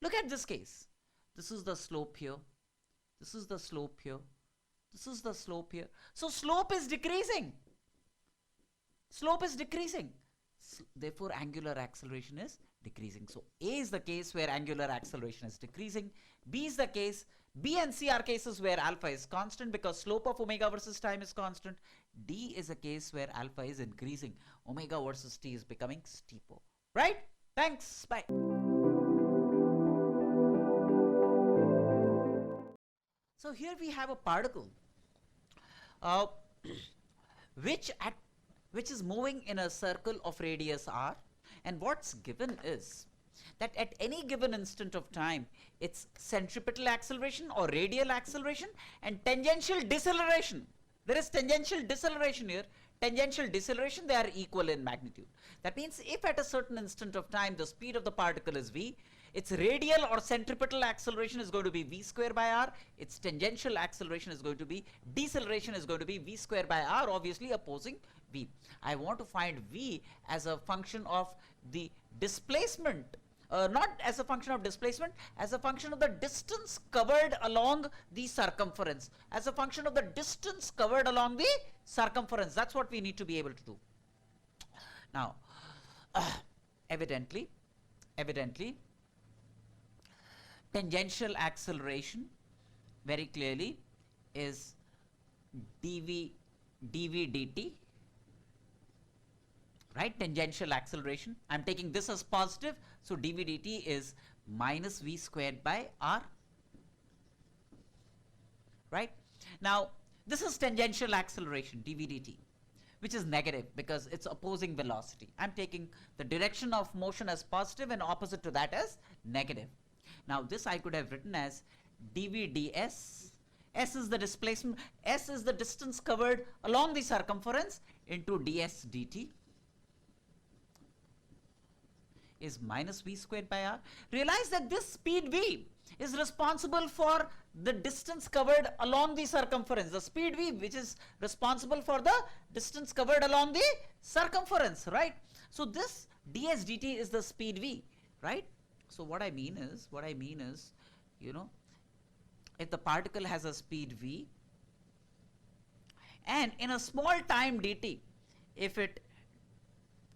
Speaker 1: Look at this case. This is the slope here. This is the slope here. This is the slope here. So slope is decreasing. Slope is decreasing. Therefore, angular acceleration is decreasing. So A is the case where angular acceleration is decreasing. B is the case. B and C are cases where alpha is constant because slope of omega versus time is constant. D is a case where alpha is increasing. Omega versus t is becoming steeper. Right? Thanks. Bye. So here we have a particle which is moving in a circle of radius r, and what's given is that at any given instant of time, its centripetal acceleration or radial acceleration and tangential deceleration. There is tangential deceleration here. Tangential deceleration, they are equal in magnitude. That means if at a certain instant of time the speed of the particle is v, its radial or centripetal acceleration is going to be v square by r, its tangential acceleration is going to be, deceleration is going to be v square by r, obviously opposing v. I want to find v as a function of the displacement, not as a function of displacement, as a function of the distance covered along the circumference, as a function of the distance covered along the circumference. That's what we need to be able to do. Now, evidently, tangential acceleration very clearly is dv dt, right? Tangential acceleration. I'm taking this as positive, so dv dt is minus v squared by r, right? Now, this is tangential acceleration, dv dt, which is negative because it's opposing velocity. I'm taking the direction of motion as positive and opposite to that as negative. Now, this I could have written as dv ds. S is the displacement, S is the distance covered along the circumference, into ds dt is minus v squared by r. Realize that this speed v is responsible for the distance covered along the circumference. The speed v which is responsible for the distance covered along the circumference, right? So this ds dt is the speed v, right? So what I mean is, you know, if the particle has a speed v and in a small time dt, if it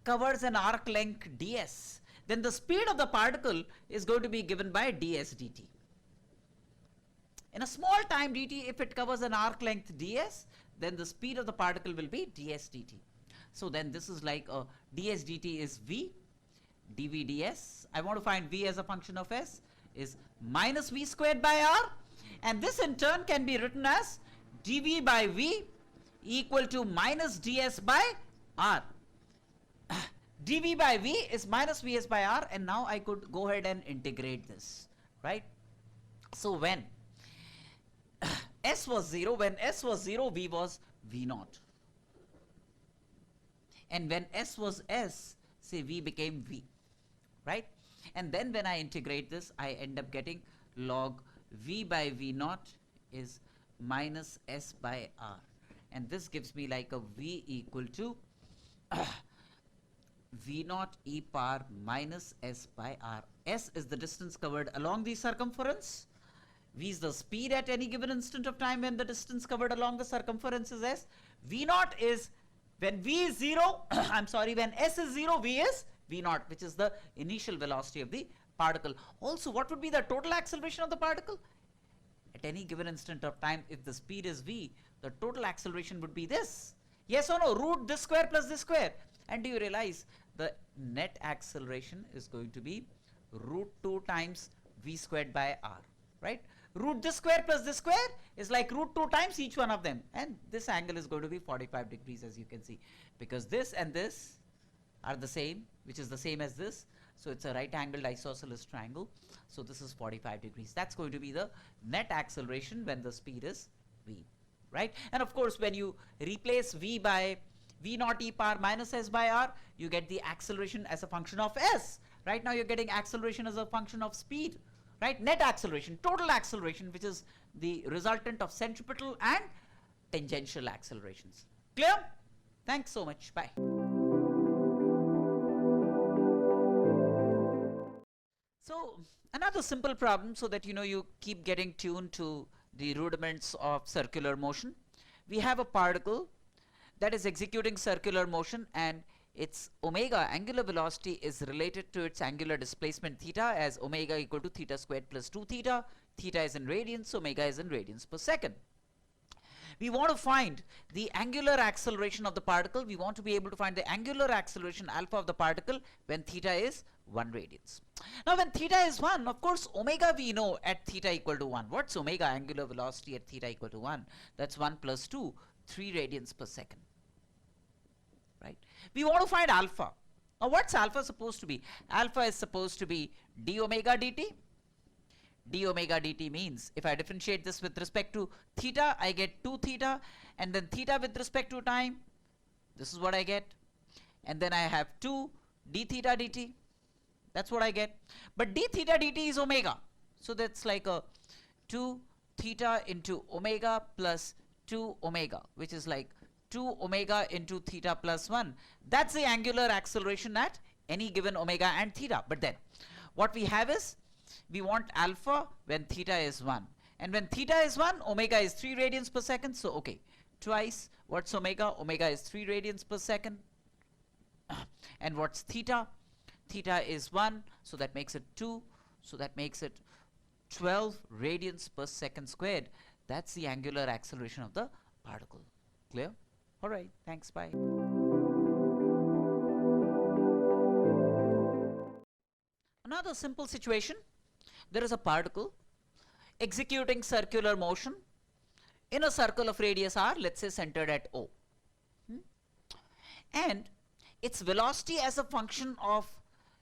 Speaker 1: covers an arc length ds, then the speed of the particle is going to be given by ds dt. In a small time dt, if it covers an arc length ds, then the speed of the particle will be ds dt. So then this is like ds dt is v, dv ds. I want to find v as a function of s is minus v squared by r, and this in turn can be written as dv by v equal to minus ds by r. dv by v is minus vs by r, and now I could go ahead and integrate this, right? So when s was 0, v was v naught. And when s was s, say v became v, right? And then when I integrate this, I end up getting log v by v naught is minus s by r. And this gives me like a v equal to v naught e power minus s by r. S is the distance covered along the circumference. V is the speed at any given instant of time when the distance covered along the circumference is s. V naught is when v is 0, I'm sorry, when s is 0, v is v naught, which is the initial velocity of the particle. Also, what would be the total acceleration of the particle? At any given instant of time, if the speed is v, the total acceleration would be this. Yes or no? Root this square plus this square. And do you realize the net acceleration is going to be root 2 times v squared by r, right? Root this square plus this square is like root 2 times each one of them. And this angle is going to be 45 degrees, as you can see, because this and this are the same, which is the same as this. So it's a right angled isosceles triangle. So this is 45 degrees. That's going to be the net acceleration when the speed is v, right? And of course, when you replace v by v naught e power minus s by r, you get the acceleration as a function of s. Right now, you're getting acceleration as a function of speed, right? Net acceleration, total acceleration, which is the resultant of centripetal and tangential accelerations. Clear? Thanks so much. Bye. So another simple problem, so that you keep getting tuned to the rudiments of circular motion. We have a particle that is executing circular motion, and its omega angular velocity is related to its angular displacement theta as omega equal to theta squared plus 2 theta. Theta is in radians, omega is in radians per second. We want to find the angular acceleration of the particle. We want to be able to find the angular acceleration alpha of the particle when theta is 1 radians. Now when theta is 1, of course omega we know at theta equal to 1. What's omega angular velocity at theta equal to 1? That's 1 plus 2, 3 radians per second. Right? We want to find alpha. Now what's alpha supposed to be? Alpha is supposed to be d omega dt. D omega dt means if I differentiate this with respect to theta, I get 2 theta, and then theta with respect to time, this is what I get, and then I have 2 d theta dt. That's what I get. But d theta dt is omega, so that's like a 2 theta into omega plus 2 omega, which is like 2 omega into theta plus 1. That's the angular acceleration at any given omega and theta. But then what we have is, we want alpha when theta is 1. And when theta is 1, omega is 3 radians per second. So, okay, twice. What's omega? Omega is 3 radians per second. And what's theta? Theta is 1, so that makes it 2. So that makes it 12 radians per second squared. That's the angular acceleration of the particle. Clear? All right, thanks, bye. Another simple situation. There is a particle executing circular motion in a circle of radius r, let's say centered at O. And its velocity as a function of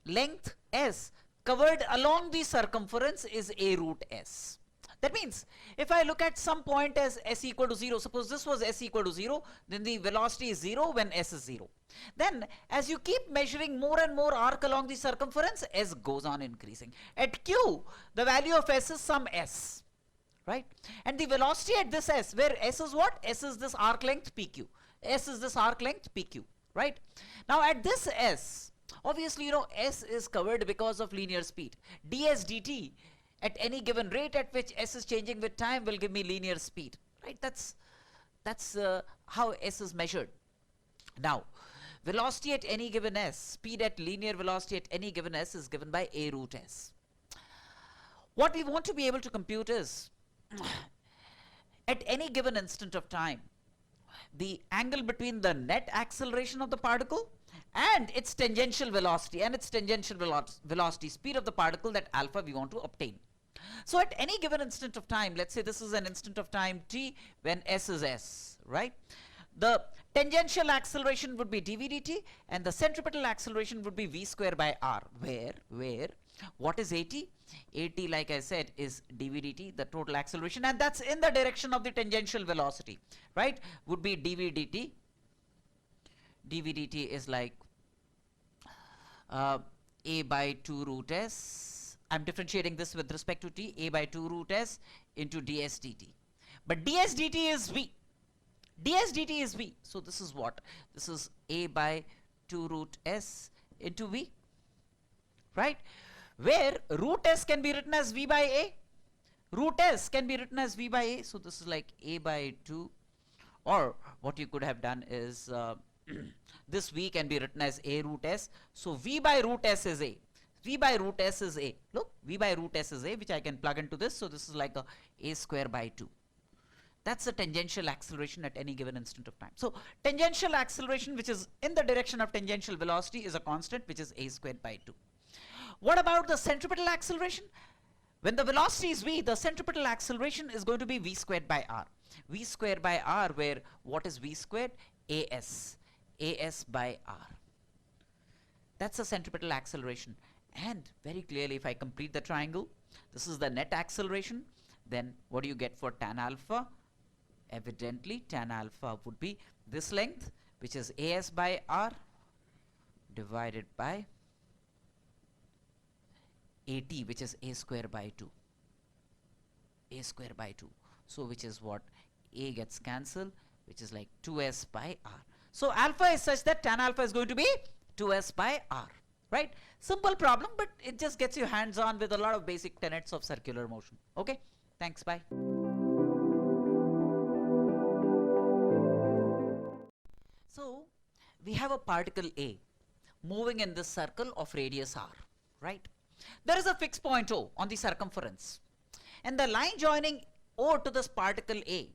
Speaker 1: length s covered along the circumference is a root s. That means if I look at some point as s equal to 0, suppose this was s equal to 0, then the velocity is 0 when s is 0. Then as you keep measuring more and more arc along the circumference, s goes on increasing. At q, the value of s is some s, right? And the velocity at this s, where s is what? S is this arc length pq. S is this arc length pq, right? Now at this s, obviously s is covered because of linear speed. ds dt at any given rate at which s is changing with time will give me linear speed, right? That's how s is measured. Now velocity at any given s, speed at linear velocity at any given s is given by a root s. What we want to be able to compute is at any given instant of time, the angle between the net acceleration of the particle and its tangential velocity, velocity speed of the particle, that alpha we want to obtain. So at any given instant of time, let's say this is an instant of time t when s is s, right? The tangential acceleration would be dv dt, and the centripetal acceleration would be v square by r, where what is at? At, like I said, is dv dt, the total acceleration, and that's in the direction of the tangential velocity, right? Would be dv dt dv dt is like a by 2 root s. I'm differentiating this with respect to t, a by 2 root s into ds dt. But ds dt is v. ds dt is v. So this is what? This is a by 2 root s into v, right? Where root s can be written as v by a. Root s can be written as v by a. So this is like a by 2. Or what you could have done is this v can be written as a root s. So v by root s is a. V by root s is a. Look, v by root s is a, which I can plug into this. So this is like a square by 2. That's the tangential acceleration at any given instant of time. So tangential acceleration, which is in the direction of tangential velocity, is a constant, which is a squared by 2. What about the centripetal acceleration? When the velocity is v, the centripetal acceleration is going to be v squared by r. V squared by r, where what is v squared? As. As by r. That's the centripetal acceleration. And very clearly, if I complete the triangle, this is the net acceleration. Then what do you get for tan alpha? Evidently, tan alpha would be this length, which is as by r divided by at, which is a square by 2. A square by 2. So which is what? A gets cancelled, which is like 2s by r. So alpha is such that tan alpha is going to be 2s by r, right? Simple problem, but it just gets you hands on with a lot of basic tenets of circular motion. Okay, thanks, bye. So we have a particle A moving in this circle of radius r, right? There is a fixed point O on the circumference, and the line joining O to this particle A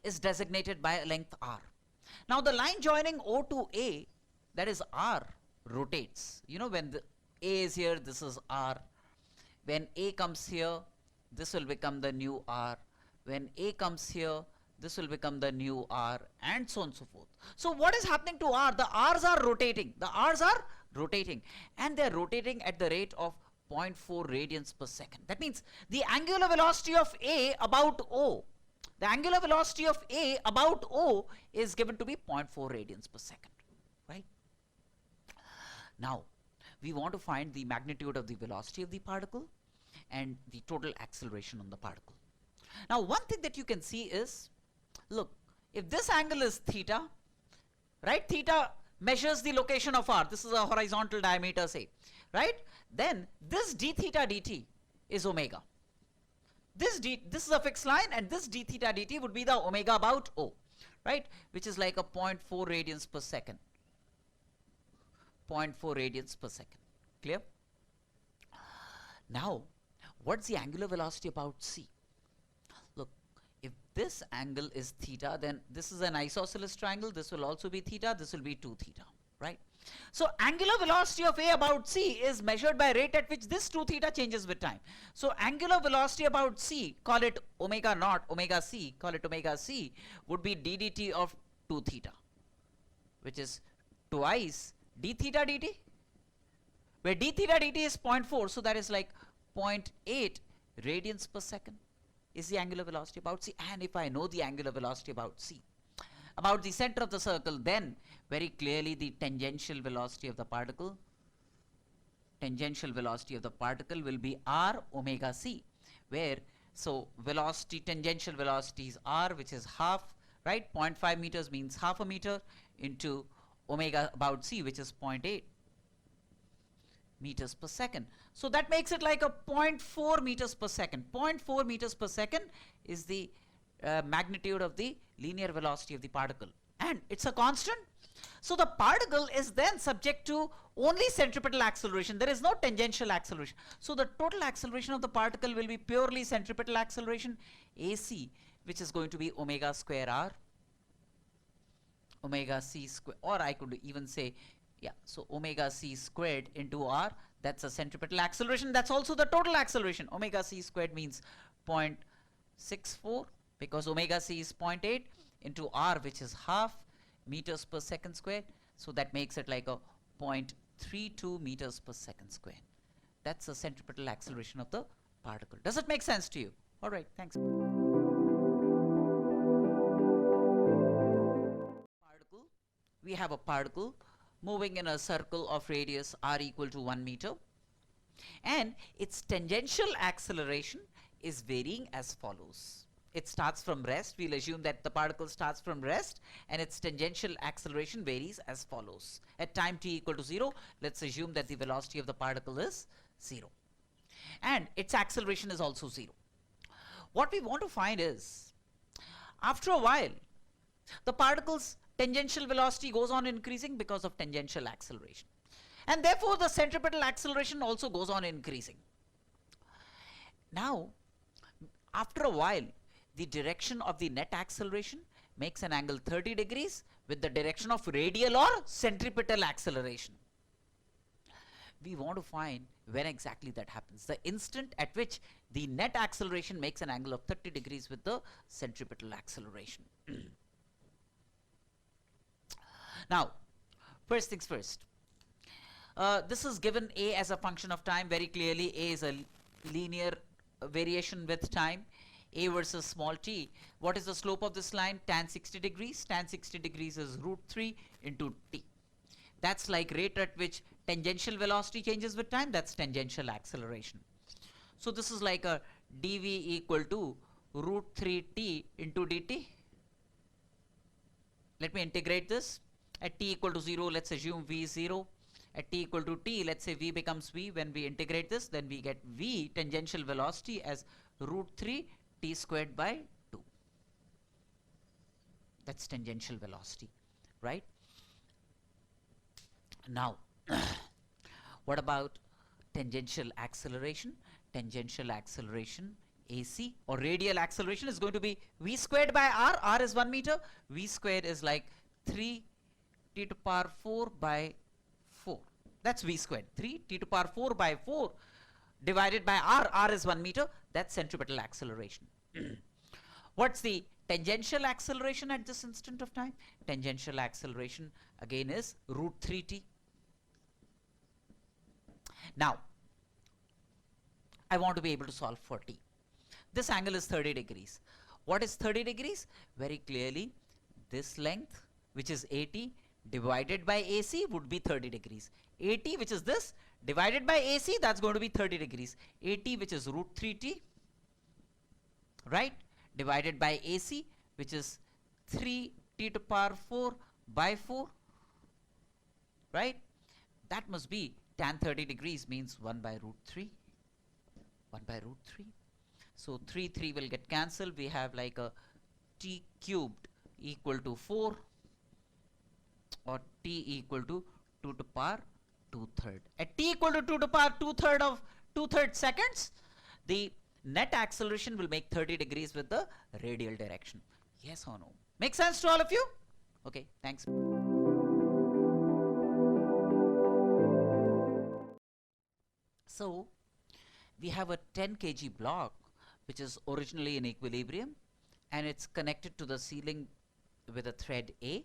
Speaker 1: is designated by a length r. Now the line joining O to A, that is r, rotates. You know, when the A is here, this is r. When A comes here, this will become the new r. When A comes here, this will become the new r, and so on and so forth. So what is happening to r? The r's are rotating. The r's are rotating, and they are rotating at the rate of 0.4 radians per second. That means the angular velocity of A about O, the angular velocity of A about O is given to be 0.4 radians per second, right? Now, we want to find the magnitude of the velocity of the particle and the total acceleration on the particle. Now, one thing that you can see is, look, if this angle is theta, right? Theta measures the location of r. This is a horizontal diameter, say, right? Then this d theta dt is omega. This is a fixed line, and this d theta dt would be the omega about O, right? Which is like a 0.4 radians per second. 0.4 radians per second. Clear? Now, what's the angular velocity about C? Look, if this angle is theta, then this is an isosceles triangle. This will also be theta. This will be 2 theta, right? So angular velocity of A about C is measured by rate at which this 2 theta changes with time. So angular velocity about C, call it omega naught, omega C, call it omega C, would be d dt of 2 theta, which is twice d theta dt, where d theta dt is 0.4, so that is like 0.8 radians per second is the angular velocity about C. And if I know the angular velocity about C, about the center of the circle, then very clearly the tangential velocity of the particle will be r omega c, where so velocity, tangential velocity is r, which is half, right? 0.5 meters means half a meter into omega about c, which is 0.8 meters per second. So that makes it like a 0.4 meters per second. 0.4 meters per second is the magnitude of the linear velocity of the particle, and it's a constant. So the particle is then subject to only centripetal acceleration. There is no tangential acceleration. So the total acceleration of the particle will be purely centripetal acceleration, AC, which is going to be omega square r, omega c square, or I could even say, yeah, so omega c squared into r, that's a centripetal acceleration. That's also the total acceleration. Omega c squared means 0.64, because omega c is 0.8 into r, which is half meters per second squared. So that makes it like a 0.32 meters per second squared. That's the centripetal acceleration of the particle. Does it make sense to you? All right, thanks. Particle, we have a particle moving in a circle of radius r equal to 1 meter, and its tangential acceleration is varying as follows. It starts from rest. We'll assume that the particle starts from rest, and its tangential acceleration varies as follows. At time t equal to 0, let's assume that the velocity of the particle is 0. And its acceleration is also 0. What we want to find is, after a while, the particle's tangential velocity goes on increasing because of tangential acceleration. And therefore, the centripetal acceleration also goes on increasing. Now, after a while, the direction of the net acceleration makes an angle 30 degrees with the direction of radial or centripetal acceleration. We want to find when exactly that happens. The instant at which the net acceleration makes an angle of 30 degrees with the centripetal acceleration. Now, first things first. This is given A as a function of time. Very clearly, A is a linear variation with time. A versus small t. What is the slope of this line? Tan 60 degrees. Tan 60 degrees is root 3 into t. That's like rate at which tangential velocity changes with time. That's tangential acceleration. So this is like a dv equal to root 3t into dt. Let me integrate this. At t equal to 0, let's assume v is 0. At t equal to t, let's say v becomes v. When we integrate this, then we get v tangential velocity as root 3 t squared by 2. That's tangential velocity, right? Now, what about tangential acceleration? Tangential acceleration AC or radial acceleration is going to be v squared by r. R is 1 meter. V squared is like 3 t to power 4 by 4. That's v squared. 3 t to power 4 by 4 divided by r. R is 1 meter. That's centripetal acceleration. What's the tangential acceleration at this instant of time? Tangential acceleration again is root 3t. Now, I want to be able to solve for t. This angle is 30 degrees. What is 30 degrees? Very clearly, this length, which is AT, divided by AC would be 30 degrees. AT, which is this, divided by AC, that's going to be 30 degrees. AT, which is root 3t, right, divided by AC, which is 3 t to power 4 by 4, right? That must be tan 30 degrees means 1 by root 3. 1 by root 3. So 3 will get cancelled. We have like a t cubed equal to 4 or t equal to 2 to power 2/3. At t equal to 2 to power 2/3 seconds, the net acceleration will make 30 degrees with the radial direction. Yes or no? Make sense to all of you? Okay, thanks. So, we have a 10 kg block which is originally in equilibrium, and it's connected to the ceiling with a thread A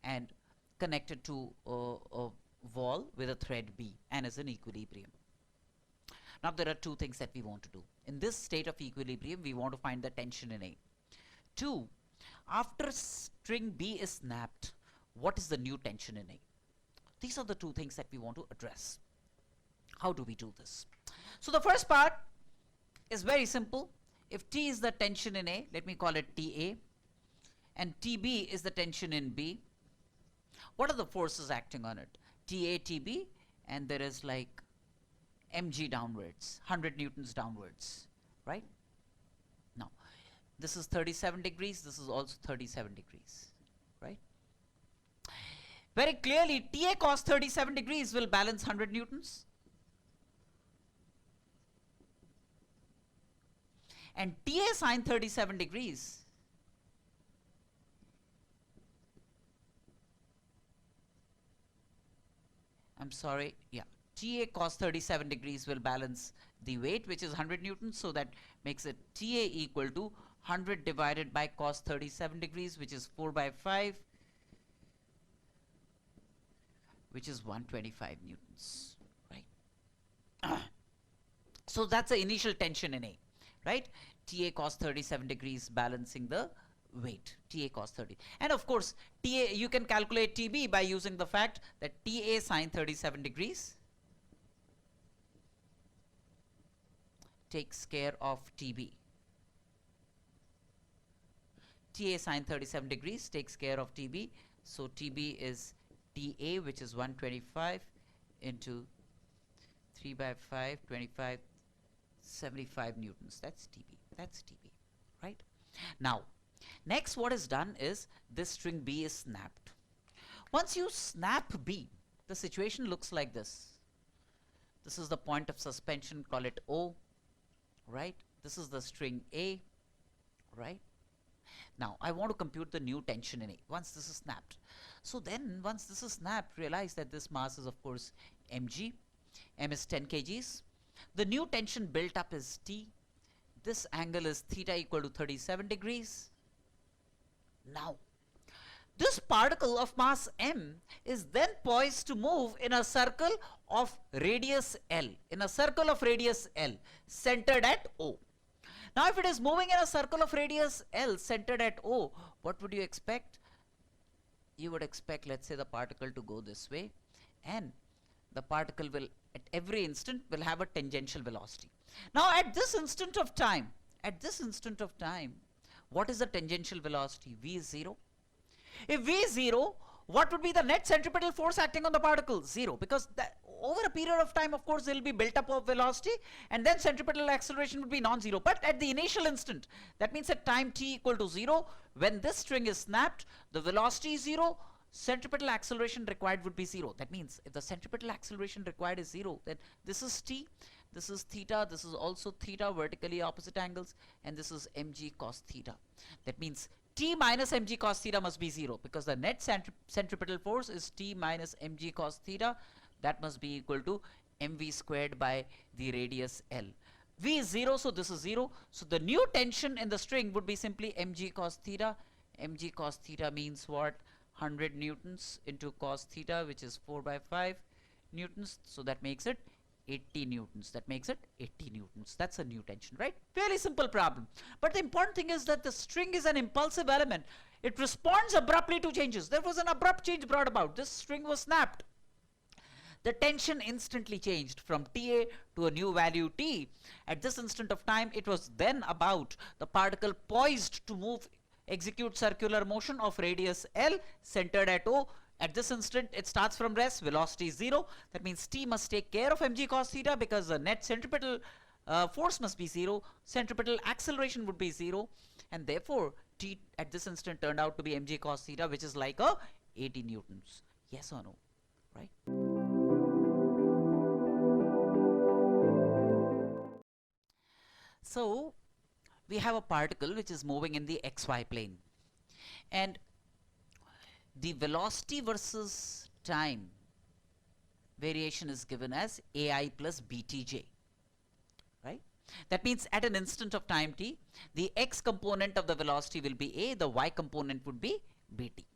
Speaker 1: and connected to a wall with a thread B and is in equilibrium. Now there are two things that we want to do. In this state of equilibrium, we want to find the tension in A. 2. After string B is snapped, what is the new tension in A? These are the two things that we want to address. How do we do this? So the first part is very simple. If T is the tension in A, let me call it TA, and TB is the tension in B. What are the forces acting on it? TA, TB, and there is like mg downwards, 100 newtons downwards, right? Now, this is 37 degrees, this is also 37 degrees, right? Very clearly, TA cos 37 degrees will balance 100 newtons. And TA sine 37 degrees TA cos 37 degrees will balance the weight, which is 100 newtons, so that makes it TA equal to 100 divided by cos 37 degrees, which is 4 by 5, which is 125 newtons, right? So that's the initial tension in A, right? TA cos 37 degrees balancing the weight, Ta cos 30. And of course, Ta, you can calculate Tb by using the fact that Ta sine 37 degrees takes care of Tb. Ta sine 37 degrees takes care of Tb. So Tb is Ta, which is 125 into 3 by 5, 25, 75 newtons. That's Tb. That's Tb, right? Now, next what is done is this string B is snapped. Once you snap B, the situation looks like this. This is the point of suspension, call it O, right? This is the string A, right? Now, I want to compute the new tension in A once this is snapped. So then, once this is snapped, realize that this mass is, of course, mg. M is 10 kgs. The new tension built up is T. This angle is theta equal to 37 degrees. Now, this particle of mass m is then poised to move in a circle of radius L, centered at O. Now, if it is moving in a circle of radius L centered at O, what would you expect? You would expect, let's say, the particle to go this way, and the particle will, at every instant, will have a tangential velocity. Now, at this instant of time, what is the tangential velocity? V is 0. If V is 0, what would be the net centripetal force acting on the particle? 0, because over a period of time, of course, there will be built up of velocity, and then centripetal acceleration would be non-zero. But at the initial instant, that means at time t equal to 0, when this string is snapped, the velocity is 0, centripetal acceleration required would be 0. That means if the centripetal acceleration required is 0, then this is t, this is theta, this is also theta, vertically opposite angles, and this is mg cos theta. That means t minus mg cos theta must be 0, because the net centripetal force is t minus mg cos theta. That must be equal to mv squared by the radius L. V is 0, so this is 0. So the new tension in the string would be simply mg cos theta. Mg cos theta means what? 100 newtons into cos theta, which is 4 by 5 newtons. So that makes it 80 newtons. That's a new tension, right? Fairly simple problem. But the important thing is that the string is an impulsive element. It responds abruptly to changes. There was an abrupt change brought about. This string was snapped. The tension instantly changed from Ta to a new value T. At this instant of time, it was then about the particle poised to move, execute circular motion of radius L centered at O. At this instant, it starts from rest, velocity is 0. That means T must take care of mg cos theta, because the net centripetal force must be 0. Centripetal acceleration would be 0. And therefore, T at this instant turned out to be mg cos theta, which is like a 80 newtons. Yes or no? Right? So, we have a particle which is moving in the xy plane, and the velocity versus time variation is given as ai plus btj, right? That means at an instant of time t, the x component of the velocity will be a, the y component would be bt.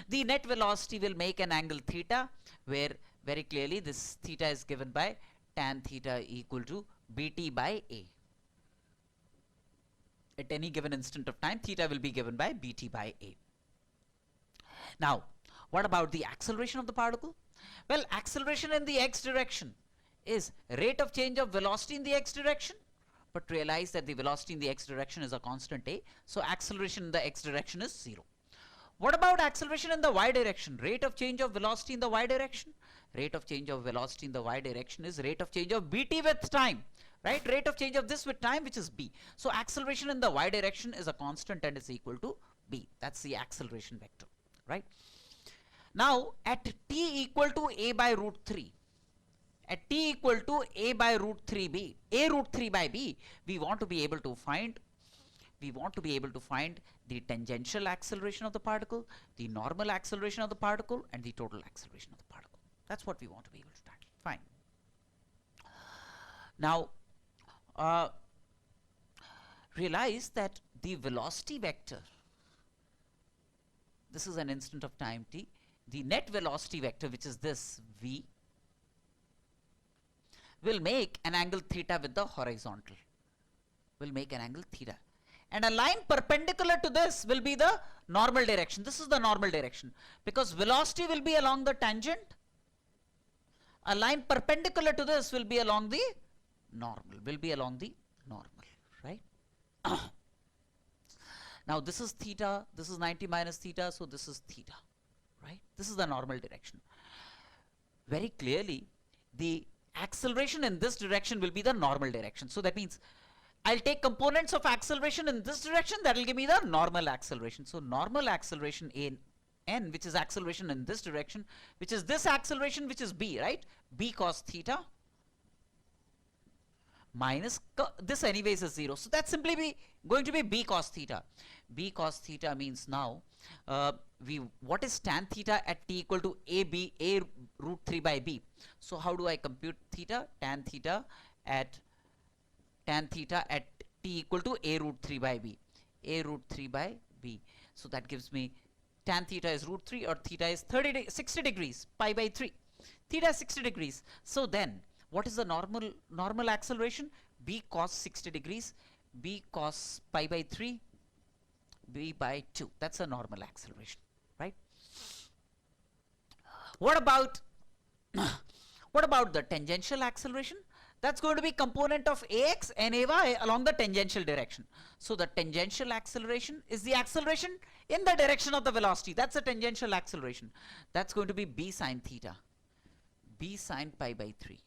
Speaker 1: The net velocity will make an angle theta, where very clearly this theta is given by tan theta equal to bt by a. At any given instant of time, theta will be given by bt by a. Now, what about the acceleration of the particle? Well, acceleration in the x direction is rate of change of velocity in the x direction, but realize that the velocity in the x direction is a constant a, so acceleration in the x direction is 0. What about acceleration in the y direction? Rate of change of velocity in the y direction? Rate of change of velocity in the y direction is rate of change of bt with time, right? Rate of change of this with time, which is b. So acceleration in the y direction is a constant and is equal to b. That's the acceleration vector, right? Now, at t equal to a by root 3, at t equal to a by root 3b, a root 3 by b, we want to be able to find the tangential acceleration of the particle, the normal acceleration of the particle, and the total acceleration of the particle. That's what we want to be able to tackle. Fine. Now, realize that the velocity vector, this is an instant of time t, the net velocity vector, which is this v, will make an angle theta with the horizontal, will make an angle theta. And a line perpendicular to this will be the normal direction. This is the normal direction. Because velocity will be along the tangent. A line perpendicular to this will be along the normal, right? Now this is theta, this is 90 minus theta, so this is theta, right? This is the normal direction. Very clearly, the acceleration in this direction will be the normal direction. So that means I'll take components of acceleration in this direction, that will give me the normal acceleration. So normal acceleration in n, which is acceleration in this direction, which is this acceleration, which is b, right? B cos theta minus this anyways is 0. So that's simply going to be b cos theta. B cos theta means now what is tan theta at t equal to a root 3 by b. So how do I compute theta? Tan theta at t equal to a root 3 by b. A root 3 by b. So that gives me tan theta is root 3 or theta is 60 degrees, pi by 3. Theta is 60 degrees. So then what is the normal acceleration? B cos 60 degrees, b cos pi by 3, b by 2. That's a normal acceleration, right? What about the tangential acceleration? That's going to be component of ax and ay along the tangential direction. So the tangential acceleration is the acceleration in the direction of the velocity. That's a tangential acceleration. That's going to be b sine theta, b sine pi by 3,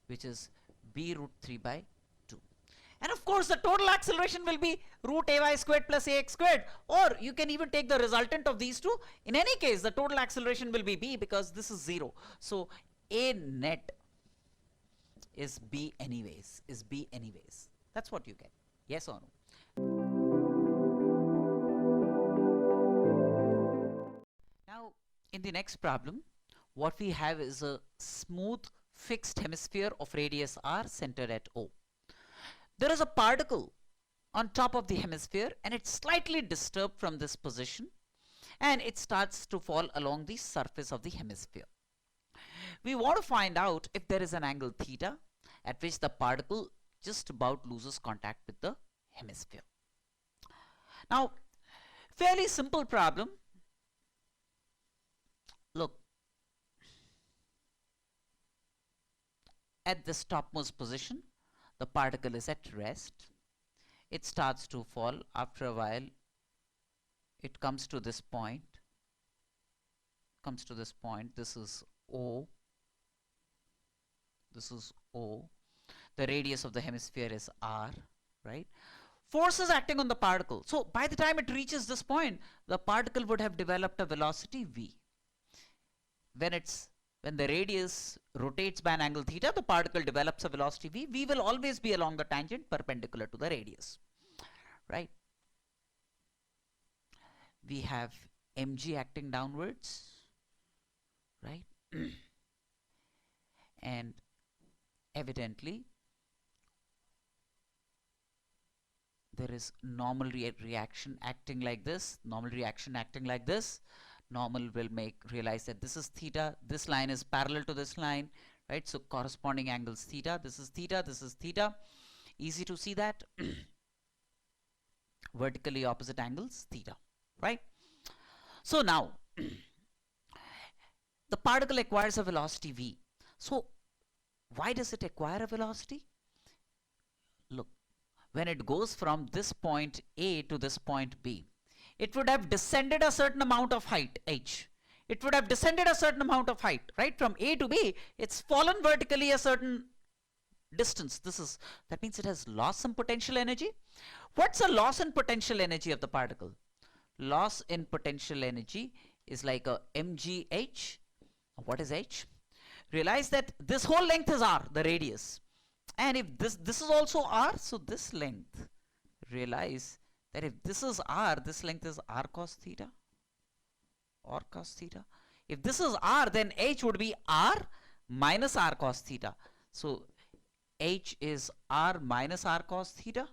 Speaker 1: which is b root 3 by 2. And of course the total acceleration will be root ay squared plus ax squared, or you can even take the resultant of these two. In any case, the total acceleration will be b because this is 0. So a net is b anyways, That's what you get. Yes or no? Now in the next problem, what we have is a smooth fixed hemisphere of radius r centered at O. There is a particle on top of the hemisphere and it's slightly disturbed from this position and it starts to fall along the surface of the hemisphere. We want to find out if there is an angle theta at which the particle just about loses contact with the hemisphere. Now, fairly simple problem. Look, at this topmost position, the particle is at rest. It starts to fall. After a while, it comes to this point. This is O. The radius of the hemisphere is r, right? Forces acting on the particle. So by the time it reaches this point, the particle would have developed a velocity v. When the radius rotates by an angle theta, the particle develops a velocity v. V will always be along the tangent perpendicular to the radius, right? We have mg acting downwards, right? And evidently there is normal reaction acting like this, normal will realize that this is theta, this line is parallel to this line, right? So corresponding angles theta, this is theta, easy to see that. Vertically opposite angles theta, right? So now the particle acquires a velocity v. So why does it acquire a velocity? Look, when it goes from this point A to this point B, it would have descended a certain amount of height, h. It would have descended a certain amount of height, right? From A to B, it's fallen vertically a certain distance. That means it has lost some potential energy. What's the loss in potential energy of the particle? Loss in potential energy is like a mgh. What is h? Realize that this whole length is r, the radius. And if this is also r, so this length, realize that if this is r, this length is r cos theta or cos theta. If this is r, then h would be r minus r cos theta. So h is r minus r cos theta,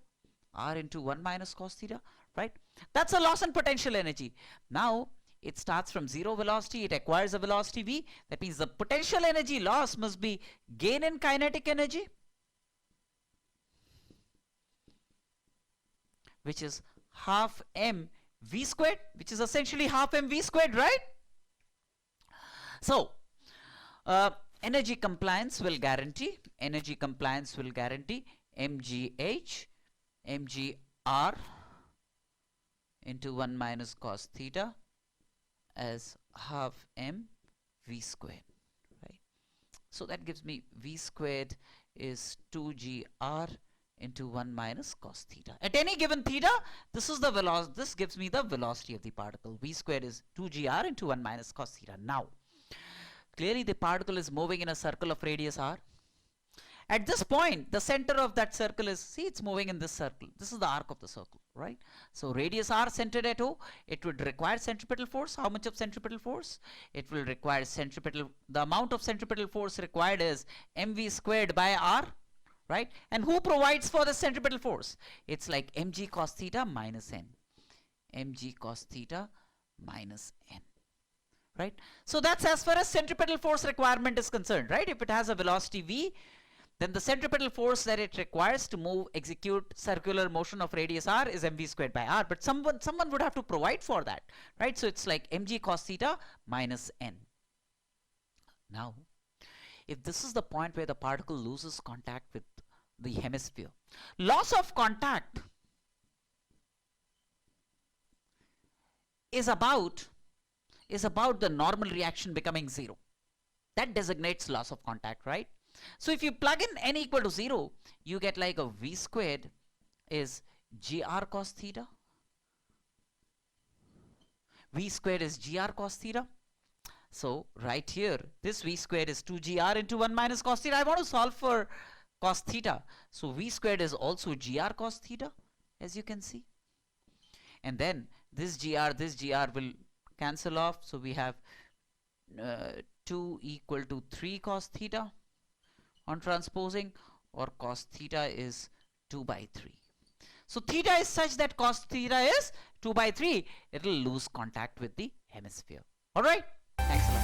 Speaker 1: r into 1 minus cos theta, right? That's a loss in potential energy. Now it starts from zero velocity, it acquires a velocity v. That means the potential energy loss must be gain in kinetic energy, which is half mv squared, which is essentially half mv squared, right? So energy compliance will guarantee mgh mgr into 1 minus cos theta as half m v squared, right? So that gives me v squared is 2gr into 1 minus cos theta. At any given theta, this is the velocity. This gives me the velocity of the particle. V squared is 2gr into 1 minus cos theta. Now, clearly the particle is moving in a circle of radius r. At this point, the center of that circle is, see, it's moving in this circle. This is the arc of the circle, right? So radius r centered at O, it would require centripetal force. How much of centripetal force? It will require centripetal, the amount of centripetal force required is mv squared by r, right? And who provides for the centripetal force? It's like mg cos theta minus n. Mg cos theta minus n. Right? So that's as far as centripetal force requirement is concerned, right? If it has a velocity v, then the centripetal force that it requires to execute circular motion of radius r is mv squared by r. But someone would have to provide for that, right? So it's like mg cos theta minus n. Now, if this is the point where the particle loses contact with the hemisphere, loss of contact is about the normal reaction becoming 0. That designates loss of contact, right? So if you plug in n equal to 0, you get like a v squared is gr cos theta. V squared is gr cos theta. So right here, this v squared is 2gr into 1 minus cos theta. I want to solve for cos theta. So v squared is also gr cos theta, as you can see. And then this gr will cancel off. So we have 2 equal to 3 cos theta on transposing, or cos theta is 2 by 3. So theta is such that cos theta is 2 by 3. It will lose contact with the hemisphere. All right. Thanks a lot.